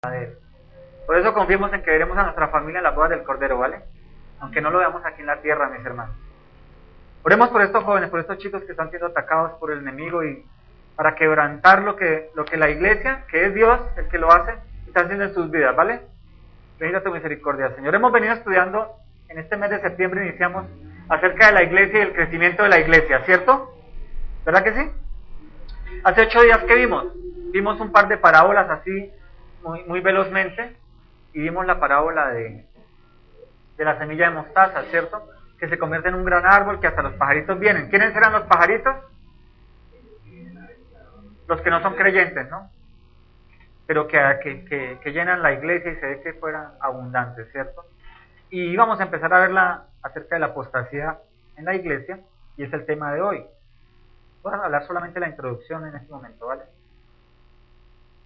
verdadero. Por eso confiemos en que veremos a nuestra familia en la boda del Cordero, ¿vale? Aunque no lo veamos aquí en la tierra, mis hermanos. Oremos por estos jóvenes, por estos chicos que están siendo atacados por el enemigo y para quebrantar lo que la iglesia, que es Dios el que lo hace, está haciendo en sus vidas, ¿vale? Bendita tu misericordia, Señor. Hemos venido estudiando, en este mes de septiembre iniciamos acerca de la iglesia y el crecimiento de la iglesia, ¿cierto? ¿Verdad que sí? Hace 8 días que vimos un par de parábolas así, muy velozmente, y vimos la parábola de la semilla de mostaza, ¿cierto? Que se convierte en un gran árbol, que hasta los pajaritos vienen. ¿Quiénes eran los pajaritos? Los que no son creyentes, ¿no? Pero que llenan la iglesia y se ve que fueran abundantes, ¿cierto? Y vamos a empezar a verla acerca de la apostasía en la iglesia, y es el tema de hoy. Voy a hablar solamente de la introducción en este momento, ¿vale?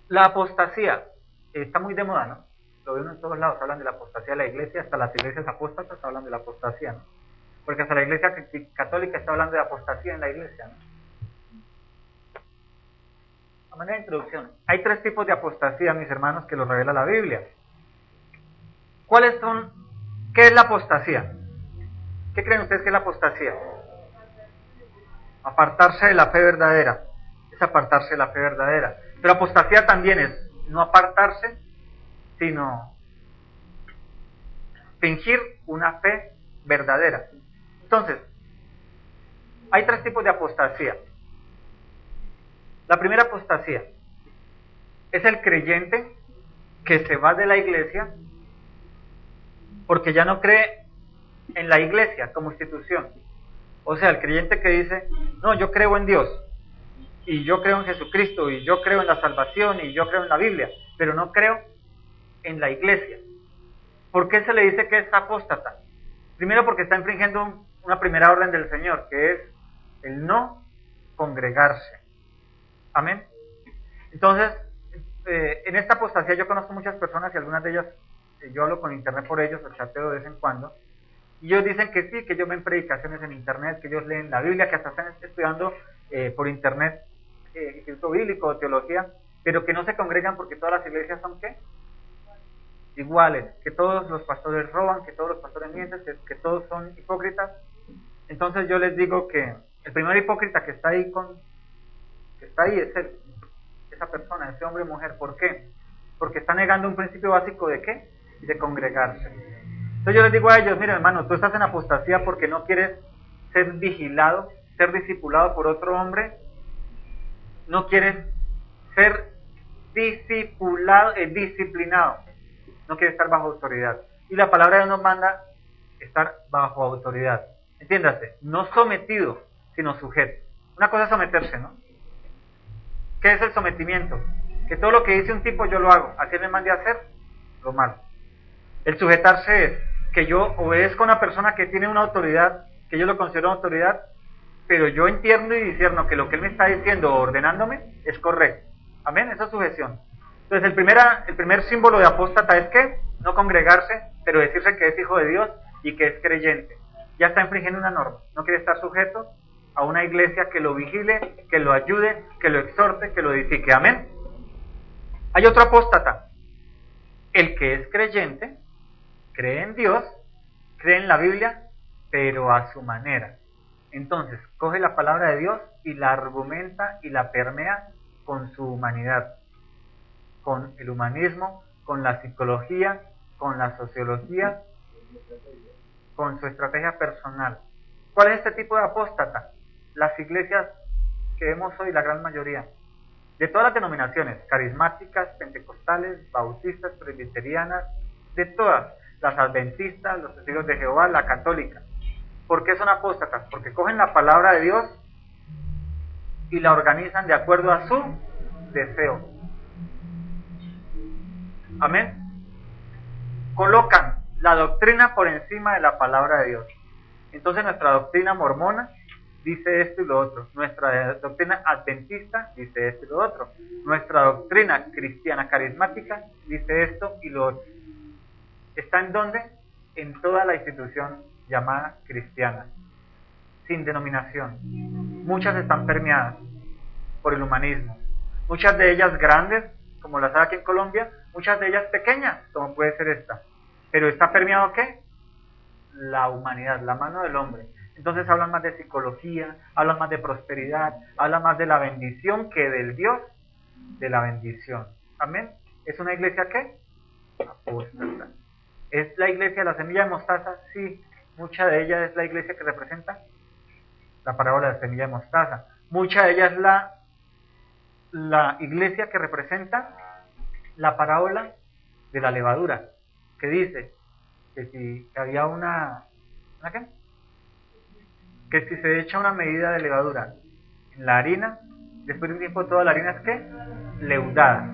La apostasía está muy de moda, ¿no? Lo ven en todos lados, hablan de la apostasía de la iglesia, hasta las iglesias apóstatas hablan de la apostasía, ¿no? Porque hasta la iglesia católica está hablando de apostasía en la iglesia, ¿no? A manera de introducción, hay 3 tipos de apostasía, mis hermanos, que los revela la Biblia. ¿Cuáles son? ¿Qué es la apostasía? ¿Qué creen ustedes que es la apostasía? Apartarse de la fe verdadera. Es apartarse de la fe verdadera. Pero apostasía también es no apartarse, sino fingir una fe verdadera. Entonces, hay 3 tipos de apostasía. La primera apostasía es el creyente que se va de la iglesia porque ya no cree en la iglesia como institución. O sea, el creyente que dice, no, yo creo en Dios, y yo creo en Jesucristo, y yo creo en la salvación, y yo creo en la Biblia, pero no creo en la iglesia. ¿Por qué se le dice que es apóstata? Primero porque está infringiendo una primera orden del Señor, que es el no congregarse. Amén. Entonces, en esta apostasía yo conozco muchas personas y algunas de ellas, yo hablo con internet por ellos, o chateo de vez en cuando, y ellos dicen que sí, que ellos ven predicaciones en internet, que ellos leen la Biblia, que hasta están estudiando por internet instituto bíblico o teología, pero que no se congregan porque todas las iglesias son ¿qué? Iguales, que todos los pastores roban, que todos los pastores mienten, que todos son hipócritas. Entonces yo les digo que el primer hipócrita que está ahí es él, esa persona, ese hombre o mujer. ¿Por qué? Porque está negando un principio básico de ¿qué? De congregarse. Entonces yo les digo a ellos, mira hermano, tú estás en apostasía porque no quieres ser vigilado, ser discipulado por otro hombre, no quieres ser disciplinado, no quieres estar bajo autoridad. Y la palabra de Dios nos manda estar bajo autoridad. Entiéndase, no sometido, sino sujeto. Una cosa es someterse, ¿no? ¿Qué es el sometimiento? Que todo lo que dice un tipo yo lo hago, así me mande a hacer lo malo. El sujetarse es que yo obedezco a una persona que tiene una autoridad, que yo lo considero una autoridad, pero yo entiendo y discierno que lo que él me está diciendo o ordenándome es correcto. Amén, esa es sujeción. Entonces el primer símbolo de apóstata es que no congregarse, pero decirse que es hijo de Dios y que es creyente. Ya está infringiendo una norma, no quiere estar sujeto a una iglesia que lo vigile, que lo ayude, que lo exhorte, que lo edifique. Amén. Hay otro apóstata, el que es creyente, cree en Dios, cree en la Biblia, pero a su manera. Entonces, coge la palabra de Dios y la argumenta y la permea con su humanidad, con el humanismo, con la psicología, con la sociología, con su estrategia personal. ¿Cuál es este tipo de apóstata? Las iglesias que vemos hoy, la gran mayoría, de todas las denominaciones, carismáticas, pentecostales, bautistas, presbiterianas, de todas, las adventistas, los testigos de Jehová, la católica. ¿Por qué son apóstatas? Porque cogen la palabra de Dios y la organizan de acuerdo a su deseo. Amén. Colocan la doctrina por encima de la palabra de Dios. Entonces nuestra doctrina mormona dice esto y lo otro. Nuestra doctrina adventista dice esto y lo otro. Nuestra doctrina cristiana carismática dice esto y lo otro. ¿Está en dónde? En toda la institución llamada cristiana, sin denominación. Muchas están permeadas por el humanismo. Muchas de ellas grandes, como las hay aquí en Colombia, muchas de ellas pequeñas, como puede ser esta. Pero está permeado ¿qué? La humanidad, la mano del hombre. Entonces hablan más de psicología, hablan más de prosperidad, hablan más de la bendición que del Dios de la bendición. Amén. ¿Es una iglesia qué? Apóstata. ¿Es la iglesia de la semilla de mostaza? Sí. Mucha de ella es la iglesia que representa la parábola de la semilla de mostaza. Mucha de ella es la iglesia que representa la parábola de la levadura, que dice que si había ¿una qué? Que si se echa una medida de levadura en la harina, después de un tiempo toda la harina es ¿qué? Leudada.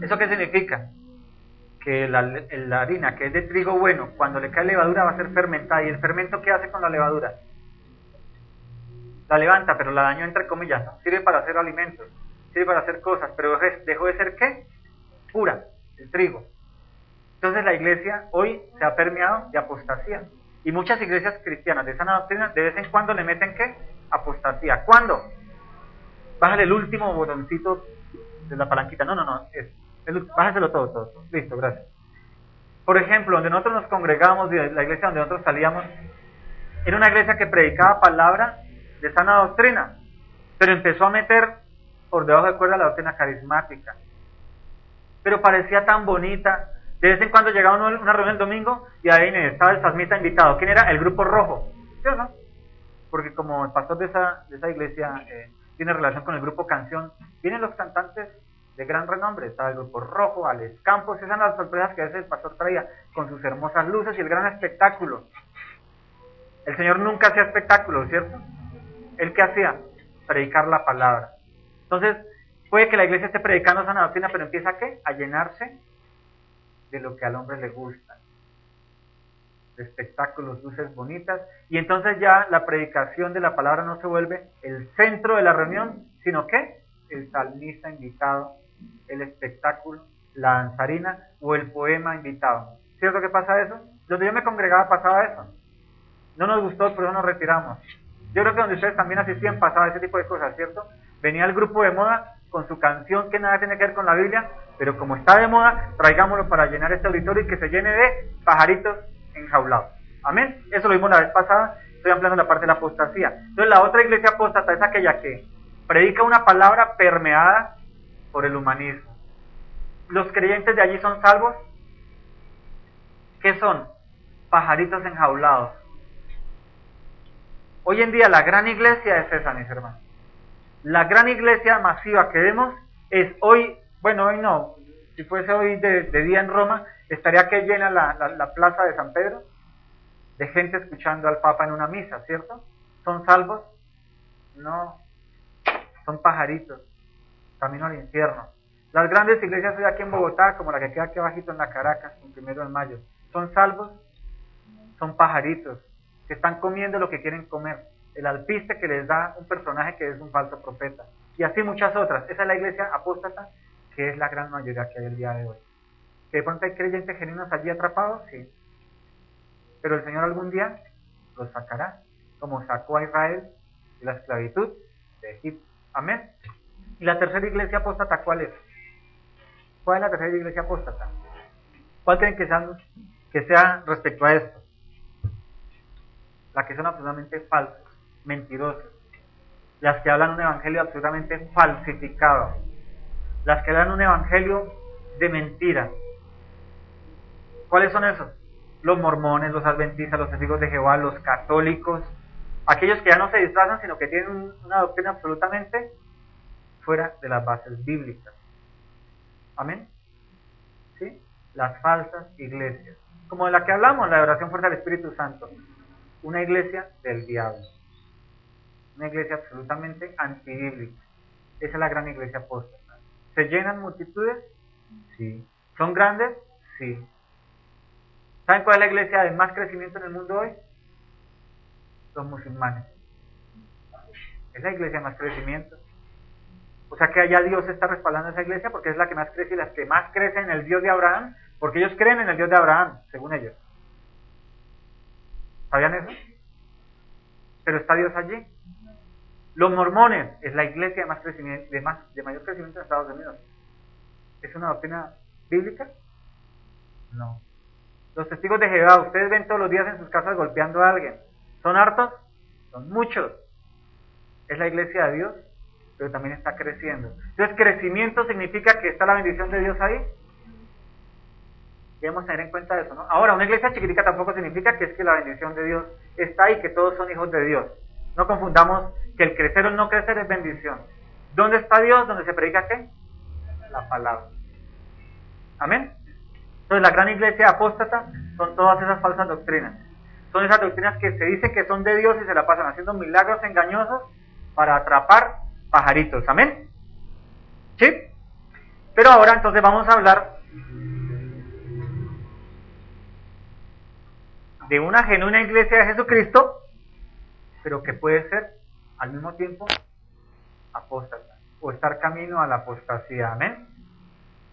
¿Eso qué significa? Que la harina que es de trigo bueno, cuando le cae levadura va a ser fermentada. ¿Y el fermento qué hace con la levadura? La levanta, pero la dañó entre comillas, ¿no? Sirve para hacer alimentos, sirve para hacer cosas, pero dejó de ser ¿qué? Pura, el trigo. Entonces la iglesia hoy se ha permeado de apostasía. Y muchas iglesias cristianas de sana doctrina de vez en cuando le meten ¿qué? Apostasía. ¿Cuándo? Bájale el último botoncito de la palanquita. No. Bájaselo todo. Listo, gracias. Por ejemplo, donde nosotros nos congregábamos, la iglesia donde nosotros salíamos, era una iglesia que predicaba palabra de sana doctrina, pero empezó a meter por debajo de cuerda la doctrina carismática. Pero parecía tan bonita. De vez en cuando llegaba una reunión el domingo y ahí estaba el salmista invitado. ¿Quién era? El grupo rojo. ¿Sí o no? Porque como el pastor de esa iglesia tiene relación con el grupo Canción, vienen los cantantes de gran renombre. Estaba el grupo rojo, Alex Campos. Esas eran las sorpresas que a veces el pastor traía con sus hermosas luces y el gran espectáculo. El Señor nunca hacía espectáculos, ¿cierto? ¿Él qué hacía? Predicar la palabra. Entonces, puede que la iglesia esté predicando sana doctrina, pero empieza ¿qué? A llenarse de lo que al hombre le gusta, de espectáculos, luces bonitas, y entonces ya la predicación de la palabra no se vuelve el centro de la reunión, sino que el salmista invitado, el espectáculo, la danzarina o el poema invitado. ¿Cierto que pasa eso? Donde yo me congregaba pasaba eso. No nos gustó, por eso nos retiramos. Yo creo que donde ustedes también asistían pasaba ese tipo de cosas, ¿cierto? Venía el grupo de moda con su canción que nada tiene que ver con la Biblia, pero como está de moda, traigámoslo para llenar este auditorio y que se llene de pajaritos enjaulados. Amén. Eso lo vimos la vez pasada, estoy ampliando la parte de la apostasía. Entonces la otra iglesia apóstata es aquella que predica una palabra permeada por el humanismo. ¿Los creyentes de allí son salvos? ¿Qué son? Pajaritos enjaulados. Hoy en día la gran iglesia es esa, mis hermanos. La gran iglesia masiva que vemos es hoy, bueno, hoy no, si fuese hoy de día en Roma, estaría que llena la plaza de San Pedro de gente escuchando al Papa en una misa, ¿cierto? ¿Son salvos? No, son pajaritos, camino al infierno. Las grandes iglesias hoy aquí en Bogotá, como la que queda aquí abajito en la Caracas, el 1 de mayo, ¿son salvos? Son pajaritos que están comiendo lo que quieren comer. El alpiste que les da un personaje que es un falso profeta. Y así muchas otras. Esa es la iglesia apóstata, que es la gran mayoría que hay el día de hoy. ¿Que de pronto hay creyentes genuinos allí atrapados? Sí. Pero el Señor algún día los sacará, como sacó a Israel de la esclavitud de Egipto. Amén. ¿Y la tercera iglesia apóstata cuál es? ¿Cuál es la tercera iglesia apóstata? ¿Cuál creen que sea respecto a esto? Las que son absolutamente falsas, mentirosas, las que hablan un evangelio absolutamente falsificado, las que hablan un evangelio de mentira. ¿Cuáles son esos? Los mormones, los adventistas, los testigos de Jehová, los católicos, aquellos que ya no se disfrazan, sino que tienen una doctrina absolutamente fuera de las bases bíblicas. ¿Amén? ¿Sí? Las falsas iglesias, como de la que hablamos, la oración fuerza del Espíritu Santo. Una iglesia del diablo, una iglesia absolutamente antibíblica. Esa es la gran iglesia apóstata. ¿Se llenan multitudes? Sí. ¿Son grandes? Sí. ¿Saben cuál es la iglesia de más crecimiento en el mundo hoy? Los musulmanes. Es la iglesia de más crecimiento. O sea que allá Dios está respaldando esa iglesia porque es la que más crece y las que más crecen en el Dios de Abraham, porque ellos creen en el Dios de Abraham, según ellos. ¿Sabían eso? Pero está Dios allí. Los mormones es la iglesia de mayor crecimiento en Estados Unidos. ¿Es una doctrina bíblica? No. Los testigos de Jehová, ustedes ven todos los días en sus casas golpeando a alguien. ¿Son hartos? Son muchos. Es la iglesia de Dios, pero también está creciendo. Entonces, crecimiento significa que está la bendición de Dios ahí. Debemos tener en cuenta eso, ¿no? Ahora, una iglesia chiquitica tampoco significa que es que la bendición de Dios está ahí, que todos son hijos de Dios. No confundamos que el crecer o no crecer es bendición. ¿Dónde está Dios? ¿Dónde se predica qué? La palabra. Amén. Entonces, la gran iglesia apóstata son todas esas falsas doctrinas. Son esas doctrinas que se dice que son de Dios y se la pasan haciendo milagros engañosos para atrapar pajaritos. Amén. ¿Sí? Pero ahora entonces vamos a hablar de una genuina iglesia de Jesucristo, pero que puede ser al mismo tiempo apóstata o estar camino a la apostasía. Amén.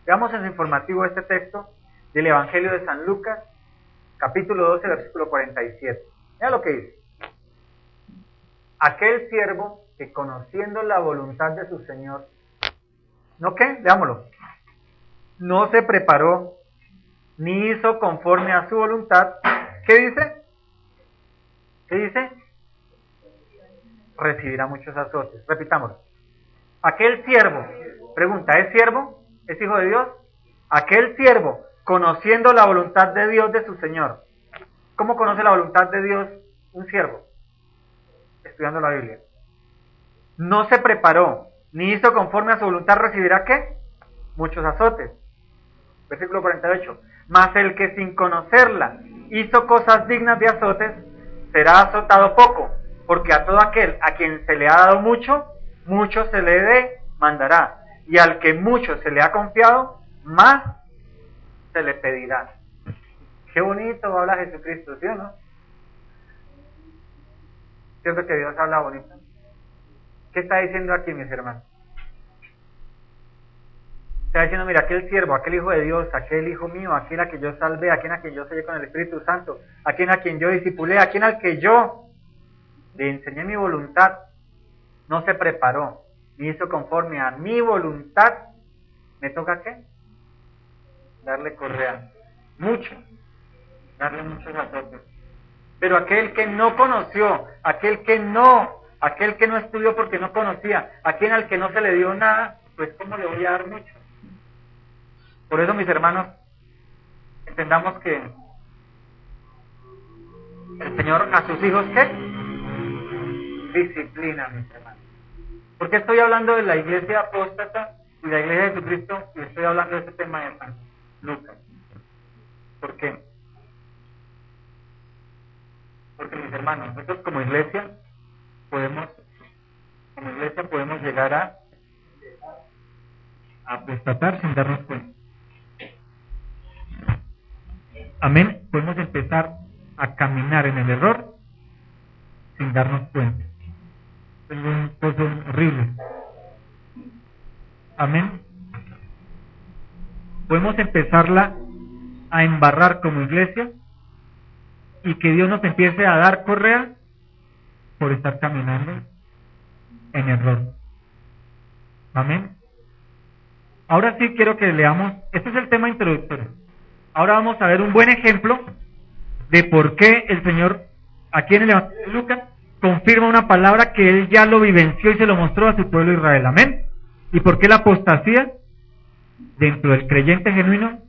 Veamos en el informativo este texto del Evangelio de San Lucas, capítulo 12, versículo 47. Mira lo que dice. Aquel siervo que conociendo la voluntad de su Señor, ¿no qué? Veámoslo. No se preparó ni hizo conforme a su voluntad. ¿Qué dice? ¿Qué dice? Recibirá muchos azotes. Repitámoslo. Aquel siervo, pregunta, ¿es siervo? ¿Es hijo de Dios? Aquel siervo, conociendo la voluntad de Dios de su Señor. ¿Cómo conoce la voluntad de Dios un siervo? Estudiando la Biblia. No se preparó, ni hizo conforme a su voluntad, ¿recibirá qué? Muchos azotes. Versículo 48. Mas el que sin conocerla hizo cosas dignas de azotes, será azotado poco, porque a todo aquel a quien se le ha dado mucho, mucho se le demandará, y al que mucho se le ha confiado, más se le pedirá. Qué bonito habla Jesucristo, ¿sí o no? ¿Cierto que Dios habla bonito? ¿Qué está diciendo aquí, mis hermanos? Está diciendo, mira, aquel siervo, aquel hijo de Dios, aquel hijo mío, aquel a quien yo salvé, aquel a quien yo sellé con el Espíritu Santo, aquel a quien yo discipulé, aquel al que yo le enseñé mi voluntad, no se preparó, ni hizo conforme a mi voluntad, ¿me toca qué? Darle correa. Mucho. Darle muchos azotes. Pero aquel que no conoció, aquel que no estudió porque no conocía, aquel al que no se le dio nada, pues ¿cómo le voy a dar mucho? Por eso, mis hermanos, entendamos que el Señor a sus hijos, ¿qué? Disciplina, mis hermanos. ¿Por qué estoy hablando de la iglesia apóstata y la iglesia de Jesucristo y estoy hablando de este tema de San Lucas? ¿Por qué? Porque, mis hermanos, nosotros como iglesia podemos llegar a apostatar sin darnos cuenta. Amén. Podemos empezar a caminar en el error sin darnos cuenta. Es un cosa horrible. Amén. Podemos empezarla a embarrar como iglesia y que Dios nos empiece a dar correa por estar caminando en error. Amén. Ahora sí quiero que leamos, este es el tema introductorio. Ahora vamos a ver un buen ejemplo de por qué el Señor, aquí en el Evangelio de Lucas, confirma una palabra que Él ya lo vivenció y se lo mostró a su pueblo Israel. Amén. Y por qué la apostasía dentro del creyente genuino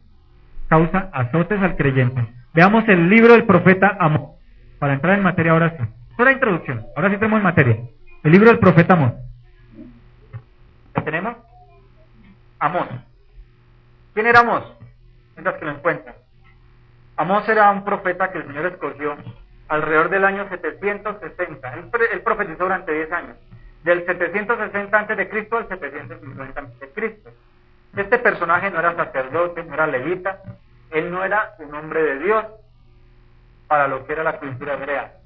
causa azotes al creyente. Veamos el libro del profeta Amós, para entrar en materia ahora sí. Esta es la introducción, ahora sí entremos en materia. El libro del profeta Amós. ¿Lo tenemos? Amós. ¿Quién era Amós? Mientras que lo encuentran. Amós era un profeta que el Señor escogió alrededor del año 760. Él profetizó durante 10 años. Del 760 a.C. al 750 a.C. Este personaje no era sacerdote, no era levita, él no era un hombre de Dios para lo que era la cultura hebrea.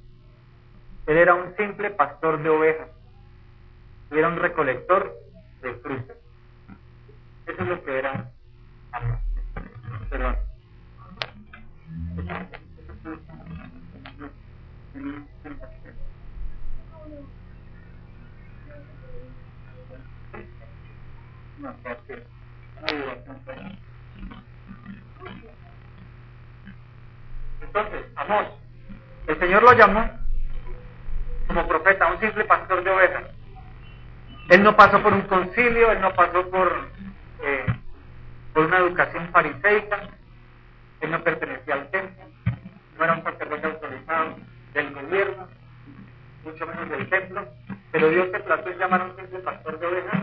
Él era un simple pastor de ovejas. Él era un recolector de frutas. Eso es lo que era Amós. Perdón. Entonces, Amós, el Señor lo llamó como profeta, un simple pastor de ovejas. Él no pasó por un concilio, él no pasó por una educación fariseica, él no pertenecía al templo, no era un sacerdote autorizado del gobierno, mucho menos del templo, pero Dios se trató de llamar a un simple pastor de ovejas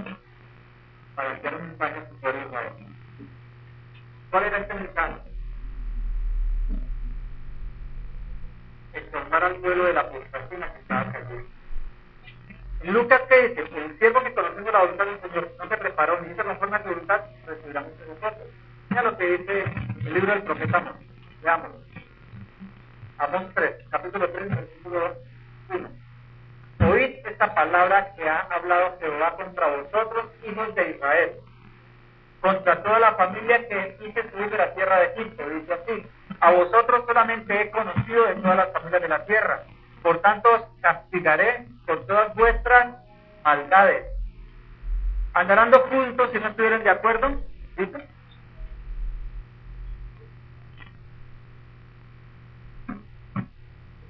para enviar un mensaje a su pueblo Israel. ¿Cuál era este mensaje? Exhortar al pueblo de la apostasía que estaba perdido. En Lucas, ¿qué dice? El siervo que conociendo la voluntad del Señor no se preparó ni hizo conforme a su voluntad, recibirá mucho de nosotros. Mira lo que dice el libro del profeta Amós. Veamos. Amós 3, capítulo 3, versículo 1. Oíd esta palabra que ha hablado Jehová contra vosotros, hijos de Israel, contra toda la familia que hice subir de la tierra de Egipto. Dice así: a vosotros solamente he conocido de todas las familias de la tierra, por tanto os castigaré por todas vuestras maldades. ¿Andarán juntos si no estuvieran de acuerdo? ¿Dice?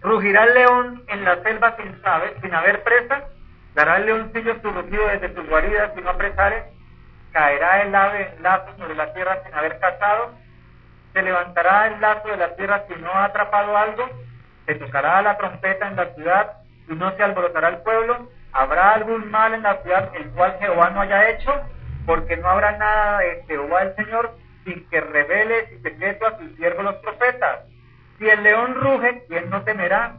¿Rugirá el león en la selva sin haber presa? ¿Dará el leoncillo su rugido desde sus guaridas si no apresare? ¿Caerá el ave en lazo sobre la tierra sin haber cazado? ¿Se levantará el lazo de la tierra si no ha atrapado algo? ¿Se tocará la trompeta en la ciudad y no se alborotará el pueblo? ¿Habrá algún mal en la ciudad el cual Jehová no haya hecho? Porque no habrá nada de Jehová el Señor sin que revele su secreto a sus siervos los profetas. Si el león ruge, ¿quién no temerá?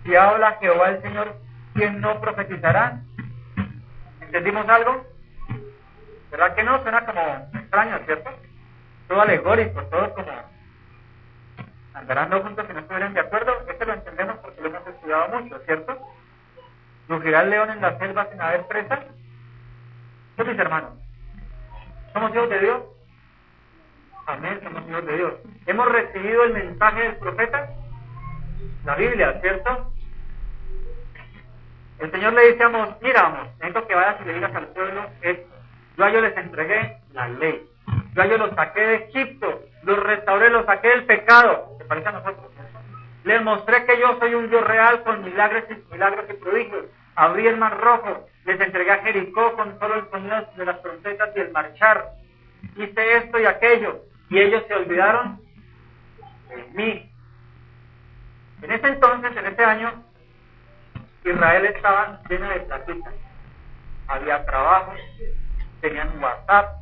Si habla Jehová el Señor, ¿quién no profetizará? ¿Entendimos algo? ¿Verdad que no? Suena como extraño, ¿cierto? Todo alegórico, todo como andarán juntos si no estuvieran de acuerdo. Esto lo entendemos porque lo hemos estudiado mucho, ¿cierto? ¿Rugirá el león en la selva sin haber presa? ¿Qué mis hermanos? ¿Somos hijos de Dios? Amén, somos hijos de Dios. ¿Hemos recibido el mensaje del profeta? La Biblia, ¿cierto? El Señor le dice a Amós: mira, Amós, necesito que vayas y le digas al pueblo esto. Yo a ellos les entregué la ley. Yo a ellos los saqué de Egipto, los restauré, los saqué del pecado. ¿Te parece a nosotros? Les mostré que yo soy un Dios real con milagros y prodigios. Abrí el mar rojo, les entregué a Jericó con solo el sonido de las trompetas y el marchar. Hice esto y aquello, y ellos se olvidaron de mí. En ese entonces, en ese año, Israel estaba lleno de platita. Había trabajo, tenían WhatsApp,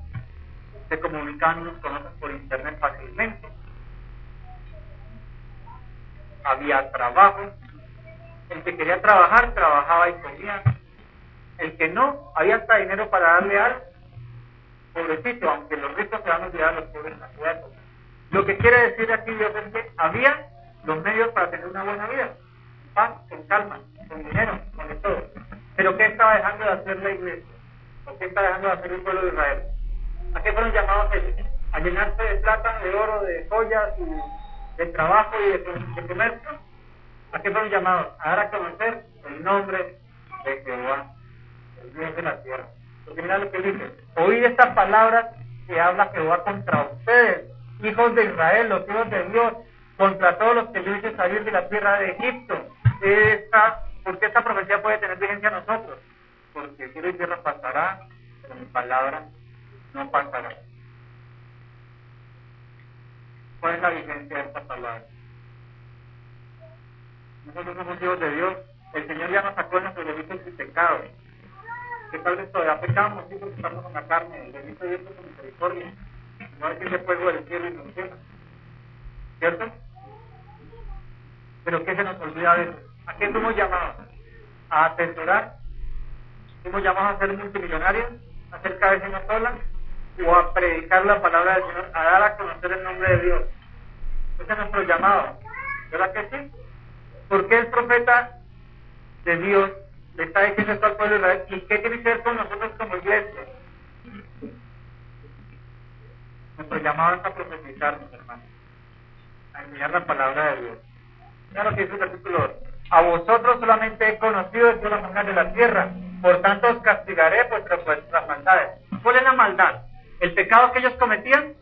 se comunicaban unos con otros por internet fácilmente. Había trabajo. El que quería trabajar, trabajaba y comía. El que no, había hasta dinero para darle al pobrecito, aunque los ricos se van a olvidar a los pobres en la ciudad. Lo que quiere decir aquí Dios es que había los medios para tener una buena vida, en paz, con calma, con dinero, con de todo. Pero ¿qué estaba dejando de hacer la iglesia? ¿O qué está dejando de hacer el pueblo de Israel? ¿A qué fueron llamados ellos? ¿A llenarse de plata, de oro, de joyas, de trabajo y de comercio? ¿A qué fueron llamados? A dar a conocer el nombre de Jehová, el Dios de la tierra. Porque mira lo que dice: oíd estas palabras que habla Jehová contra ustedes, hijos de Israel, los hijos de Dios, contra todos los que yo hice salir de la tierra de Egipto. ¿Por qué esta profecía puede tener vigencia a nosotros? Porque cielo y tierra pasará, pero mi palabra no pasará. ¿Cuál es la vigencia de esta palabra? Nosotros somos hijos de Dios. El Señor ya nos sacó de nuestros delitos y pecados. Que tal vez todavía pecamos, sí, porque estamos en la carne. El delito de Dios es con misericordia. No es que de fuego del cielo y nos quema. ¿Cierto? Pero ¿qué se nos olvida a veces? ¿A qué somos llamados? ¿A atesorar? ¿Somos llamados a ser multimillonarios? ¿A ser cabeza y no sola? ¿O a predicar la palabra del Señor? ¿A dar a conocer el nombre de Dios? Ese es nuestro llamado. ¿Verdad que sí? ¿Por qué el profeta de Dios le está diciendo esto al pueblo de Israel? ¿Y qué tiene que ver con nosotros como iglesia? Nuestro llamado es a profetizar, mis hermanos, a enseñar la palabra de Dios. Mira lo que dice el versículo 2: a vosotros solamente he conocido de todas las familias de la tierra, por tanto os castigaré por vuestras maldades. ¿Cuál es la maldad? ¿El pecado que ellos cometían?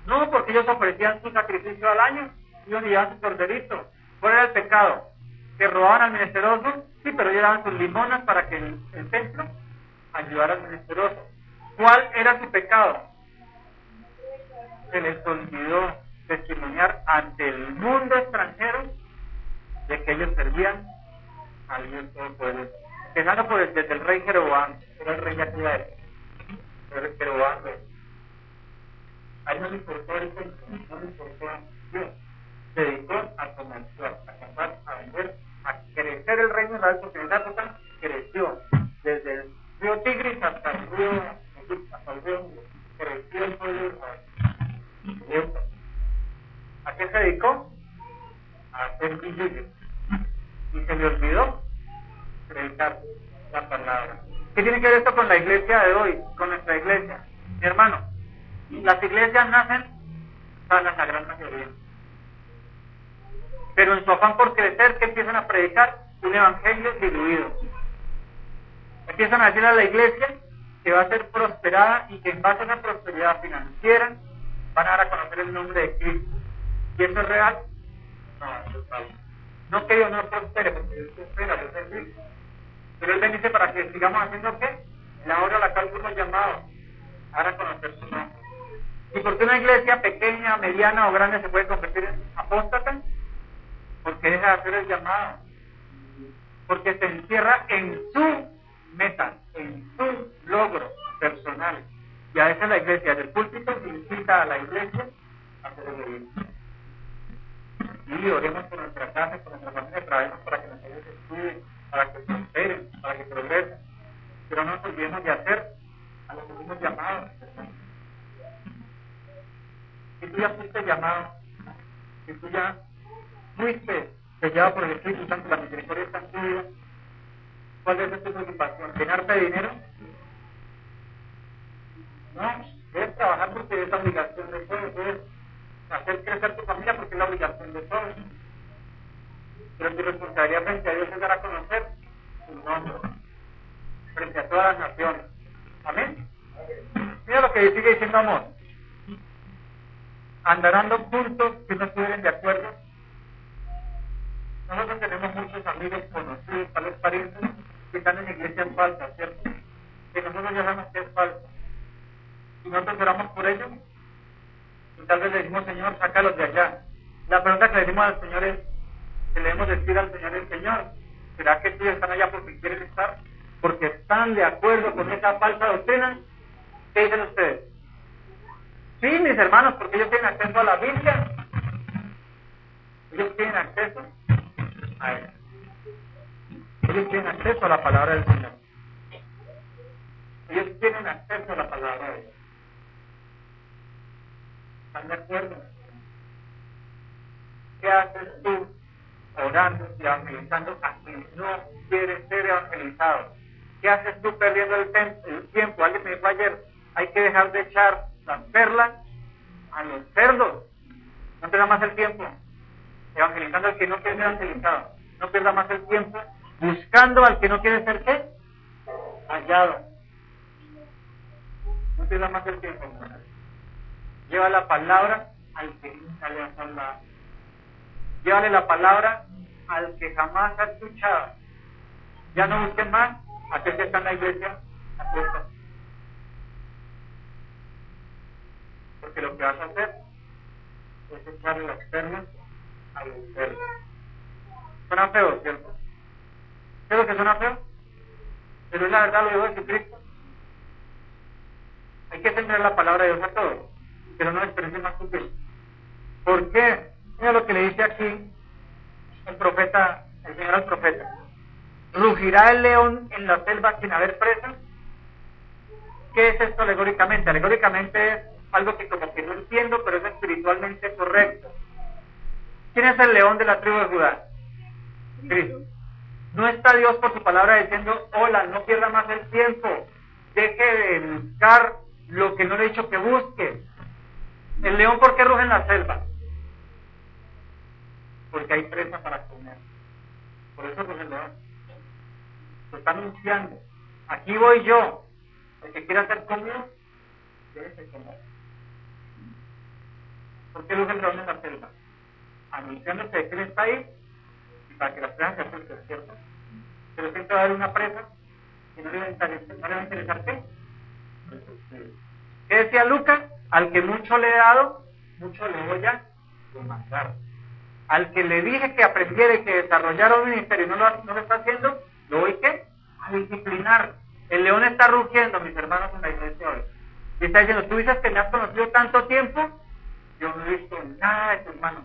No, porque ellos ofrecían su sacrificio al año. iban y llevaban su corderito. ¿Cuál era el pecado? Que robaban al menesteroso, sí, pero ellos daban sus limonas para que el templo ayudara al menesteroso. ¿Cuál era su pecado? Se les olvidó testimoniar ante el mundo extranjero de que ellos servían al Dios Todopoderoso. Empezando por desde el rey Jeroboam, era el rey de aquella época. Pero Jeroboam, a él no le importó el templo, no le importó Dios. Se dedicó a comerciar, a comprar, a vender, a crecer el reino de Israel, porque en esa época creció desde el río Tigris hasta el río Egipto, hasta el río Nilo. Creció el pueblo de Israel. ¿A qué se dedicó? A hacer billetes. Y se le olvidó predicar la palabra. ¿Qué tiene que ver esto con la iglesia de hoy, con nuestra iglesia? Mi hermano, las iglesias nacen sanas, la gran mayoría. Pero en su afán por crecer, ¿qué empiezan a predicar? Un evangelio diluido. Empiezan a decir a la iglesia que va a ser prosperada y que en base a una prosperidad financiera van a dar a conocer el nombre de Cristo. ¿Y eso es real? No, eso es falso. No que Dios no prospere, porque Dios prospera, Dios es rico. Pero Él bendice para que sigamos haciendo ¿qué? La obra a la cual fuimos llamados, a dar a conocer su nombre. ¿Y por qué una iglesia pequeña, mediana o grande se puede convertir en apóstata? Porque deja de hacer el llamado. Porque se encierra en su meta, en su logro personal. Y a veces la iglesia, desde el púlpito, incita a la iglesia a hacer el bien. Y oremos por nuestra casa, por nuestra familia, trabajemos para que nuestra iglesia estudie, para que prosperen, para que progresen. Pero no nos olvidemos de hacer a lo que fuimos llamados. Si tú ya fuiste llamado, si tú ya fuiste sellado por el Espíritu Santo, la misericordia está en tu vida, ¿cuál es tu preocupación? ¿Llenarte de dinero? No, debes trabajar porque es la obligación de todos, debes hacer crecer tu familia porque es la obligación de todos. Pero tu responsabilidad frente a Dios es dar a conocer su nombre frente a todas las naciones. Amén. Mira lo que sigue diciendo Amós. Andarán juntos si no estuvieran de acuerdo. Nosotros tenemos muchos amigos conocidos, tales parientes, que están en iglesias falsas, ¿cierto? Que nosotros ya sabemos que es falso. Y nosotros oramos por ellos, y tal vez le decimos, Señor, sácalos de allá. La pregunta que le decimos al Señor es, que le debemos decir al Señor es, Señor, ¿será que ellos están allá porque quieren estar? Porque están de acuerdo con esa falsa doctrina. ¿Qué dicen ustedes? Sí, mis hermanos, porque ellos tienen acceso a la Biblia. Ellos tienen acceso a ella. Ellos tienen acceso a la palabra del Señor. Ellos tienen acceso a la palabra de Dios. ¿Están de acuerdo? ¿Qué haces tú orando y evangelizando a quien no quiere ser evangelizado? ¿Qué haces tú perdiendo el tiempo? Alguien me dijo ayer, hay que dejar de echar las perlas a los cerdos. No pierda más el tiempo evangelizando al que no quiere ser evangelizado. No pierda más el tiempo buscando al que no quiere ser ¿qué? Hallado. No pierda más el tiempo, hermano. Lleva la palabra al que nunca le has hablado. Llévale la palabra al que jamás ha escuchado. Ya no busquen más a aquel que está en la iglesia apuesta. Porque lo que vas a hacer es echarle las perlas a los cerdos. Suena feo, ¿cierto? ¿Qué es lo que suena feo? Pero es la verdad, lo dijo Jesucristo. Hay que tener la palabra de Dios a todos, pero no experiencia más útil. ¿Por qué? Mira lo que le dice aquí el profeta, el Señor al profeta. ¿Rugirá el león en la selva sin haber presa? ¿Qué es esto alegóricamente? Alegóricamente es algo que como que no entiendo, pero es espiritualmente correcto. ¿Quién es el león de la tribu de Judá? Cristo. No está Dios por su palabra diciendo, hola, no pierda más el tiempo, deje de buscar lo que no le he dicho que busque. ¿El león por qué ruge en la selva? Porque hay presa para comer. Por eso ruge el león. Se está anunciando. Aquí voy yo. El que quiera ser comido, debe ser comer. ¿Por qué ruge el león en la selva? anunciándose de que él está ahí, y para que las presas se asusten, ¿cierto? Pero siempre va a haber una presa y no le va a interesar qué. ¿Qué decía Lucas? Al que mucho le he dado, mucho le voy a demandar. Al que le dije que aprendiera y que desarrollara un ministerio y no lo está haciendo, lo voy ¿qué? A disciplinar. El león está rugiendo, mis hermanos, en la iglesia hoy. Y está diciendo, tú dices que me has conocido tanto tiempo, yo no he visto nada de tus manos.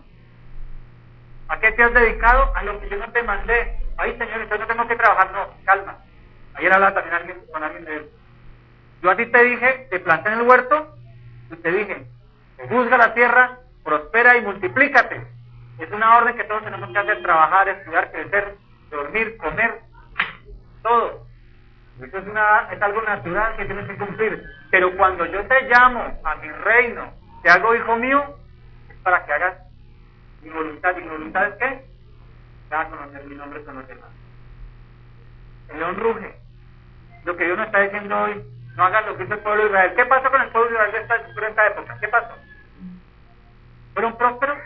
¿A qué te has dedicado? A lo que yo no te mandé. Ay, Señor, entonces no tengo que trabajar. No, calma. Ayer hablaba también con alguien de eso. Yo a ti te dije, te planté en el huerto, y te dije, juzga la tierra, prospera y multiplícate. Es una orden que todos tenemos que hacer, trabajar, estudiar, crecer, dormir, comer, todo. Eso es algo natural que tienes que cumplir. Pero cuando yo te llamo a mi reino, te hago hijo mío, es para que hagas mi voluntad. ¿Y mi voluntad es qué? Te vas a conocer mi nombre con los demás. El león ruge. Lo que Dios nos está diciendo hoy, no hagas lo que hizo el pueblo de Israel. ¿Qué pasó con el pueblo de Israel de esta época? ¿Qué pasó? ¿Fueron prósperos?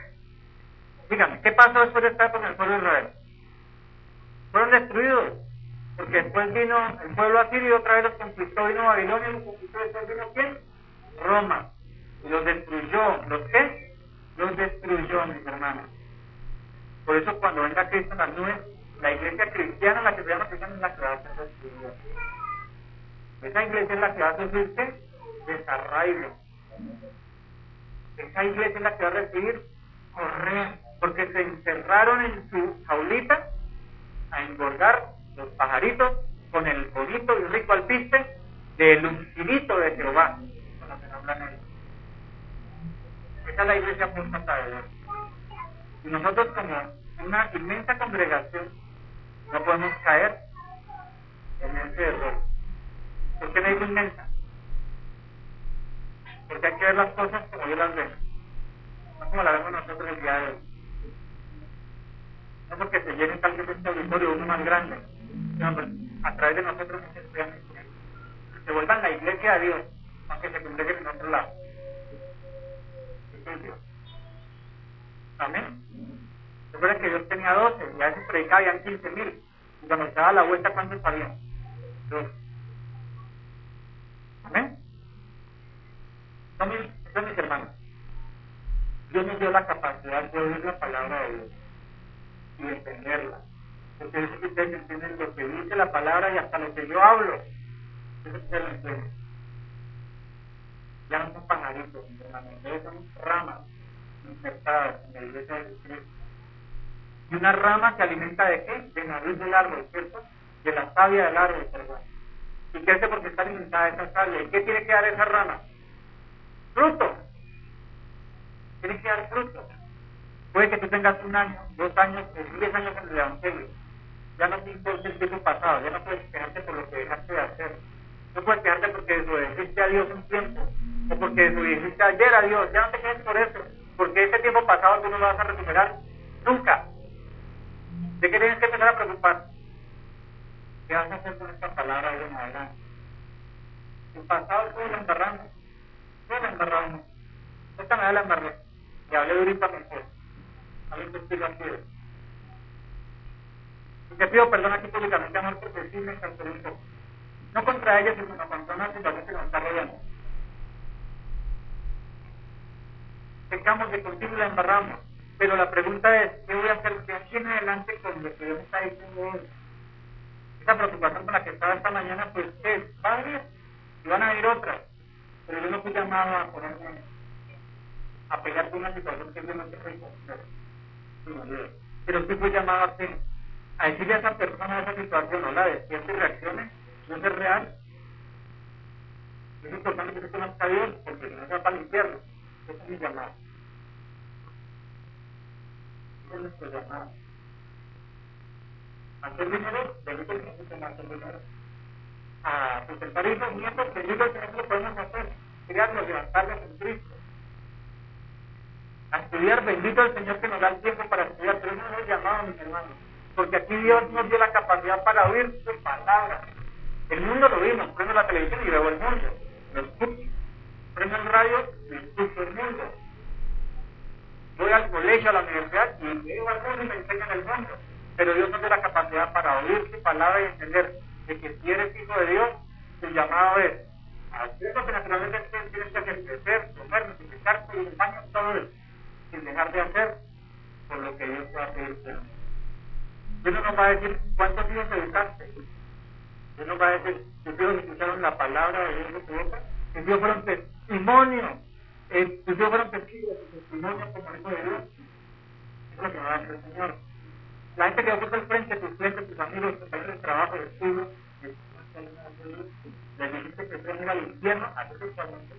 Dígame, ¿qué pasó después de esta época en el pueblo de Israel? Fueron destruidos, porque después vino el pueblo asirio y otra vez los conquistó, vino Babilonia y los conquistó, después vino ¿quién? Roma, y los destruyó. ¿Los qué? Los destruyó, mis hermanos. Por eso cuando venga Cristo en las nubes, la iglesia cristiana, la que se llama cristiana, es la que va a ser destruida. Esa iglesia es la que va a sufrir ¿qué? Desarraigo. Esa iglesia es la que va a recibir correr, porque se encerraron en su jaulita a engordar los pajaritos con el bonito y rico alpiste del uncidito de Jehová. Con lo que hablan ellos. Esa es la iglesia apóstata de Dios. Y nosotros como una inmensa congregación no podemos caer en ese error. ¿Por qué no digo inmensa? Porque hay que ver las cosas como yo las veo, no como las vemos nosotros el día de hoy. No porque se llene tal vez este auditorio uno más grande, sino a través de nosotros que se vuelvan la iglesia de Dios, aunque se congreguen en otro lado. Amén. Recuerden que Dios tenía 12 y a veces predicaba habían 15,000. Y cuando se daba la vuelta, ¿cuántos salían? 2. Amén. Son mis hermanos. Dios nos dio la capacidad de oír la palabra de Dios y de entenderla. Porque eso que ustedes entienden lo que dice la palabra y hasta lo que yo hablo. Eso que ustedes lo entienden. Ya no son pajaritos, mis hermanos. Ustedes son ramas insertadas en la iglesia de Jesucristo. Y una rama se alimenta de qué? De la luz del árbol, ¿cierto? De la savia del árbol, perdón. Y crece porque está alimentada de esa savia. ¿Y qué tiene que dar esa rama? Fruto. Tiene que dar fruto. Puede que tú tengas 1 año, 2 años, 10 años en el evangelio. Ya no te importa el tiempo pasado, ya no puedes quejarte por lo que dejaste de hacer. No puedes quejarte porque desobedeciste a Dios un tiempo, o porque desobedeciste ayer a Dios. Ya no te quejes por eso, porque ese tiempo pasado tú no lo vas a recuperar nunca. ¿De qué tienes que empezar a preocupar? ¿Qué vas a hacer con esta palabra de en adelante? El pasado todo lo embarramos. No lo embarramos. Esta me la embarré. Y hablé durita mejor. Hablé tu estilo así. Y te pido perdón aquí públicamente, amor, porque sí me cancelé un poco. No contra ellos, sino contra una situación que nos está rodeando. Pecamos de contigo y la embarramos. Pero la pregunta es, ¿qué voy a hacer de aquí en adelante con lo que Dios está diciendo hoy? Esa preocupación con la que estaba esta mañana, pues, ¿qué es? Padre, y van a ir otras. Pero yo no fui llamado a ponerme a pelear con una situación que Dios no te puede hacer. Pero sí fui llamado a qué? A decirle a esa persona, a esa situación, no la despierte y reaccione, no es real. Es importante que se conozca a Dios, porque si no se va para el infierno. Ese es mi llamado. Es nuestro llamado. Hacer dinero, bendito el Señor que hacer dinero. A sustentar hijos, nietos, bendito el Señor que lo podemos hacer. Criarlos, levantarlos en Cristo. A estudiar, bendito el Señor que nos da el tiempo para estudiar, pero no es llamado, mis hermanos. Porque aquí Dios nos dio la capacidad para oír su palabra. El mundo lo vimos, prendo la televisión y veo el mundo. Lo escucho. Prendo el radio y escucho el mundo. Voy al colegio colegio, a la universidad, y veo algunos y me enseñan el mundo. Pero Dios nos da la capacidad para oír su palabra y entender de que si eres hijo de Dios, tu llamado es hacer lo que naturalmente tienes que hacer, crecer, comer, multiplicarte y el baño, todo eso, sin dejar de hacer por lo que Dios te va a pedir. Dios no nos va a decir cuántos hijos educaste. Dios nos va a decir, tus hijos escucharon la palabra de Dios de tu boca, tus hijos fueron testimonios, tus hijos fueron testigos, tus testimonios como hijo de Dios. Es lo que va a hacer el Señor. La gente que ocupa el frente, tus clientes, tus amigos, tus compañeros de trabajo, de estudio, les dijiste que pueden ir al infierno, a veces sexualmente,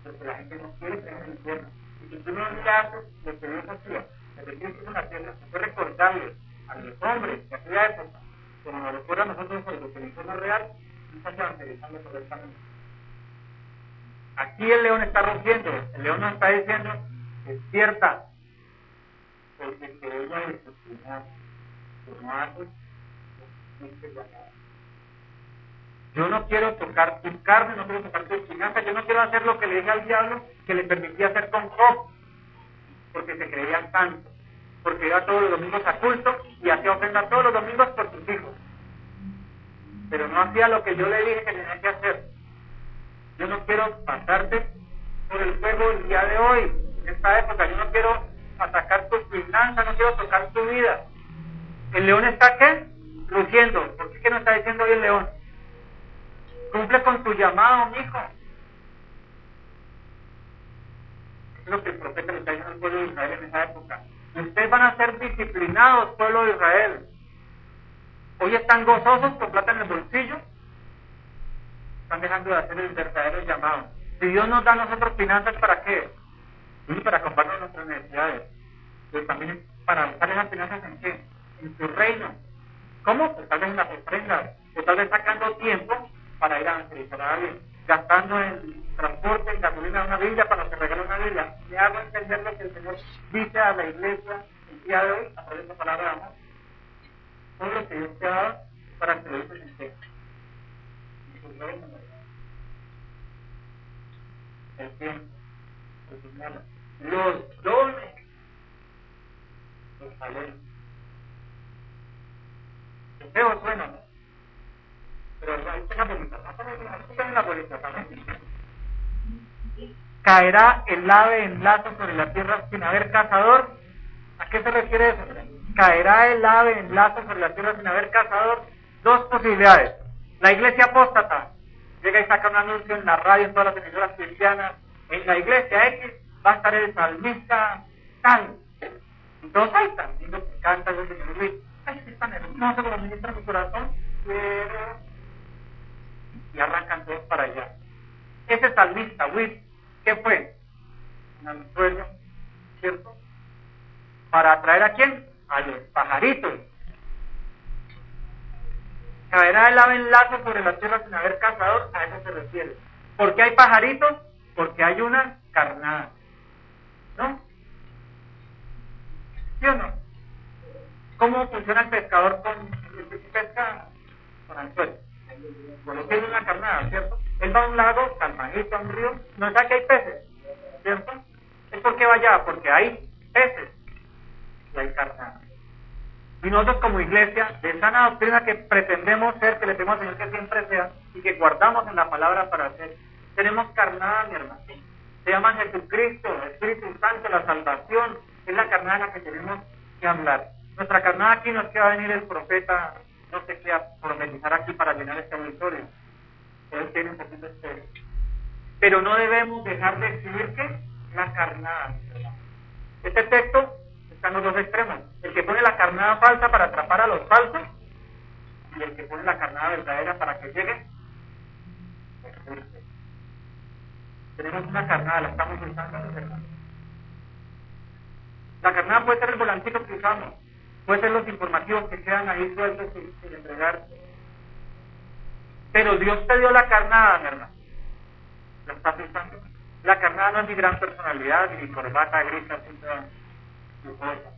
porque la gente no quiere tener el infierno. Y si tú no le haces lo que Dios hacía, lo que Dios hizo en la tierra, que fue recordarle a los hombres de aquella época, como nos recuerda a nosotros lo que el infierno es real, no está evangelizando correctamente. Aquí el león está rugiendo, el león nos está diciendo, despierta, porque te voy a disciplinar, que no haces lo que te llamaba. Yo no quiero tocar tu carne, no quiero tocar tu finanzas, yo no quiero hacer lo que le dije al diablo que le permitía hacer con Job, porque se creía santo, porque iba todos los domingos a culto y hacía ofrenda todos los domingos por sus hijos. Pero no hacía lo que yo le dije que tenía que hacer. Yo no quiero pasarte por el fuego el día de hoy, en esta época. Yo no quiero atacar tus finanzas, no quiero tocar tu vida. ¿El león está qué? Rugiendo. ¿Por qué no está diciendo hoy el león? Cumple con tu llamado, mijo. Es lo que el profeta le está diciendo al pueblo de Israel en esa época. Ustedes van a ser disciplinados, pueblo de Israel. Hoy están gozosos con plata en el bolsillo. Están dejando de hacer el verdadero llamado. Si Dios nos da a nosotros finanzas, ¿para qué? Y para comprarnos nuestras necesidades. Pero también para usar esas finanzas en qué? En su reino. ¿Cómo? Pues tal vez en las ofrendas. O tal vez sacando tiempo para ir a evangelizar a alguien. Gastando en transporte, en gasolina de una Biblia para que regale una Biblia. Le hago entender lo que el Señor dice a la iglesia el día de hoy a través de esta palabra de amor. Todo lo que Dios te ha dado para que lo uses en fe. En su reino. El tiempo. Los dones. Los talentos. El feo suena, ¿no? Pero es una bolita. Escuchen la bolita también. Caerá el ave en lazo sobre la tierra sin haber cazador. ¿A qué se refiere eso? Caerá el ave en lazo sobre la tierra sin haber cazador. Dos posibilidades. La iglesia apóstata llega y saca un anuncio en la radio, en todas las emisoras cristianas. En la iglesia X va a estar el salmista tal. Entonces ahí están viendo que canta el Señor Luis. Ay, sí, están hermosos, lo ministra mi corazón. Y arrancan todos para allá. Ese salmista, Luis, ¿qué fue? Un sueño, ¿cierto? ¿Para atraer a quién? A los pajaritos. Caerá el ave en lazo sobre la tierra sin haber cazador, a eso se refiere. ¿Por qué hay pajaritos? Porque hay una carnada. ¿No? ¿Sí o no? ¿Cómo funciona el pescador con pesca? Con anzuelo. Bueno, tiene una carnada, ¿cierto? Él va a un lago, calmadito, a un río, no sabe que hay peces, ¿cierto? ¿Es porque va allá? Porque hay peces y hay carnada. Y nosotros como iglesia, de sana doctrina que pretendemos ser, que le pedimos al Señor que siempre sea, y que guardamos en la palabra para hacer, tenemos carnada, mi hermano. Se llama Jesucristo, Espíritu Santo, la salvación, es la carnada en la que tenemos que hablar. Nuestra carnada aquí no es que va a venir el profeta, no sé qué, a profetizar aquí para llenar este auditorio. Él tiene un poquito de historia. Pero no debemos dejar de escribir que la carnada. Este texto está en los dos extremos. El que pone la carnada falsa para atrapar a los falsos y el que pone la carnada verdadera para que llegue. Tenemos una carnada, la estamos usando. La carnada puede ser el volantito que usamos, puede ser los informativos que quedan ahí sueltos sin entregar. Pero Dios te dio la carnada, mi hermano. ¿La estás usando? La carnada no es mi gran personalidad, ni mi corbata gris, así toda lujosa.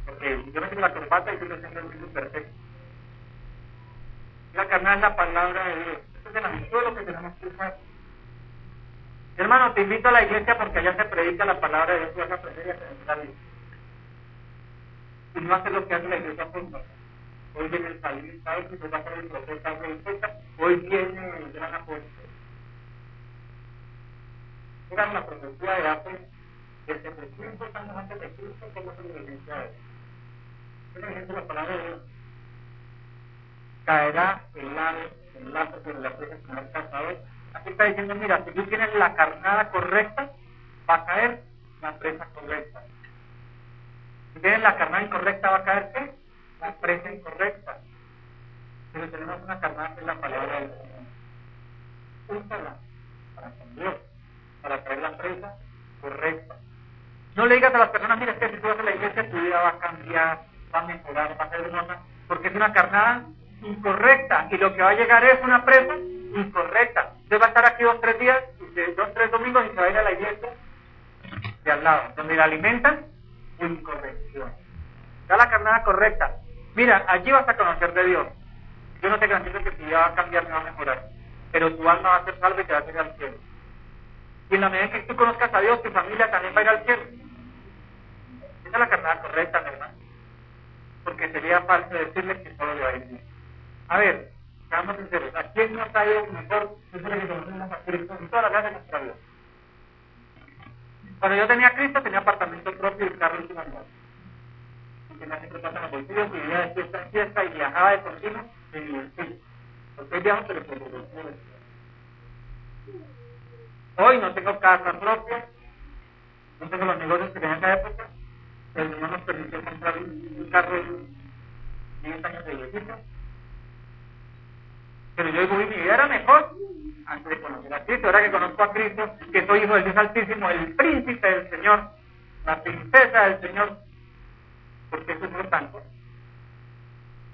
Porque yo me tengo la corbata y yo lo tengo el perfecto. La carnada es la palabra de Dios. Esto es de lo que tenemos que usar. Hermano, te invito a la iglesia porque allá se predica la palabra de Dios y vas a aprender y a aprender. Y no hacer lo que hace la iglesia juntos. Hoy viene el salir, ¿sabes? Que se va a hacer el profeta, hoy viene el gran apóstol. Era la profecía de hace de 700 años antes de Cristo, como se le iglesia de Dios. Por ejemplo, la palabra de Dios. Caerá el lazo sobre la presa que no es cazador. Aquí está diciendo, mira, si tú tienes la carnada correcta, va a caer la presa correcta. Si tienes la carnada incorrecta, va a caer ¿qué? La presa incorrecta. Pero tenemos una carnada que es la palabra del Señor. Úsala para con Dios, para traer la presa correcta. No le digas a las personas, mira, es que si tú vas a la iglesia, tu vida va a cambiar, va a mejorar, va a ser hermosa, porque es una carnada incorrecta, y lo que va a llegar es una presa incorrecta. Usted va a estar aquí 2 o 3 días, 2 o 3 domingos, y se va a ir a la iglesia de al lado, donde la alimentan incorrección. Da la carnada correcta. Mira, allí vas a conocer de Dios. Yo no te garantizo que tu vida va a cambiar ni va a mejorar, pero tu alma va a ser salva y te va a ir al cielo. Y en la medida que tú conozcas a Dios, tu familia también va a ir al cielo. Esa es la carnada correcta, mi hermano. Porque sería falso decirle que solo le va a ir bien. A ver, seamos sinceros, ¿a quién nos ha ido mejor desde que conocemos a Cristo en toda la gracia de nuestra vida? Cuando yo tenía a Cristo, tenía apartamento propio y carro sin andar. Y tenía siempre plata en los bolsillos, vivía de fiesta en fiesta y viajaba de continuo en mi bolsillo. Porque hoy viajo, pero por los bolsillos. Hoy no tengo casa propia, no tengo los negocios que tenía en esa época, el Señor nos permitió comprar un carro de 10 años de viejito. Pero yo digo, mi vida era mejor antes de conocer a Cristo. Ahora que conozco a Cristo, que soy hijo del Dios Altísimo, el príncipe del Señor, la princesa del Señor, ¿por qué sufro tanto?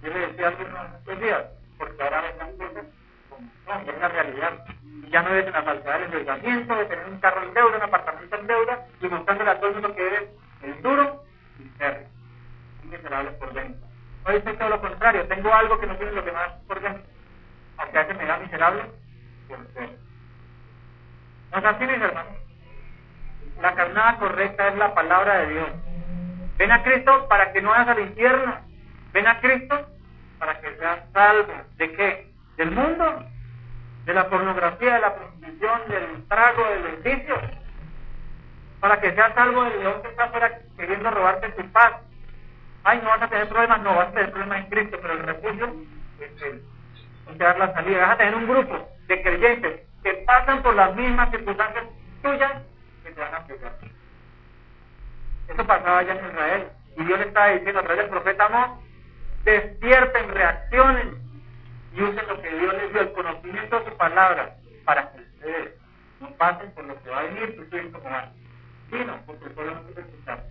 Yo le decía hace unos días, porque ahora ven las cosas como son, es la realidad. Y ya no ves la falsedad del endeudamiento, de tener un carro en deuda, un apartamento en deuda, y mostrándole a todo el mundo que eres el duro y férreo, un miserable por dentro. Hoy soy todo lo contrario, tengo algo que no tiene los demás por dentro, aunque a veces me da miserable por fuera. ¿No es así, mis hermanos? La carnada correcta es la palabra de Dios. Ven a Cristo para que no vayas al infierno. Ven a Cristo para que seas salvo. ¿De qué? ¿Del mundo? ¿De la pornografía, de la prostitución, del trago, del vicio? Para que seas salvo del león que está afuera queriendo robarte tu paz. Ay, no vas a tener problemas, no vas a tener problemas en Cristo, pero el refugio es Él. Hay que dar la salida. Vas a tener un grupo de creyentes que pasan por las mismas circunstancias tuyas que te van a aplicar. Eso pasaba allá en Israel. Y Dios le estaba diciendo a través del profeta Amós, despierten, reaccionen y usen lo que Dios les dio, el conocimiento de su palabra, para que ustedes no pasen por lo que va a venir sufriendo como antes. Vino, porque el pueblo no quiere escuchar.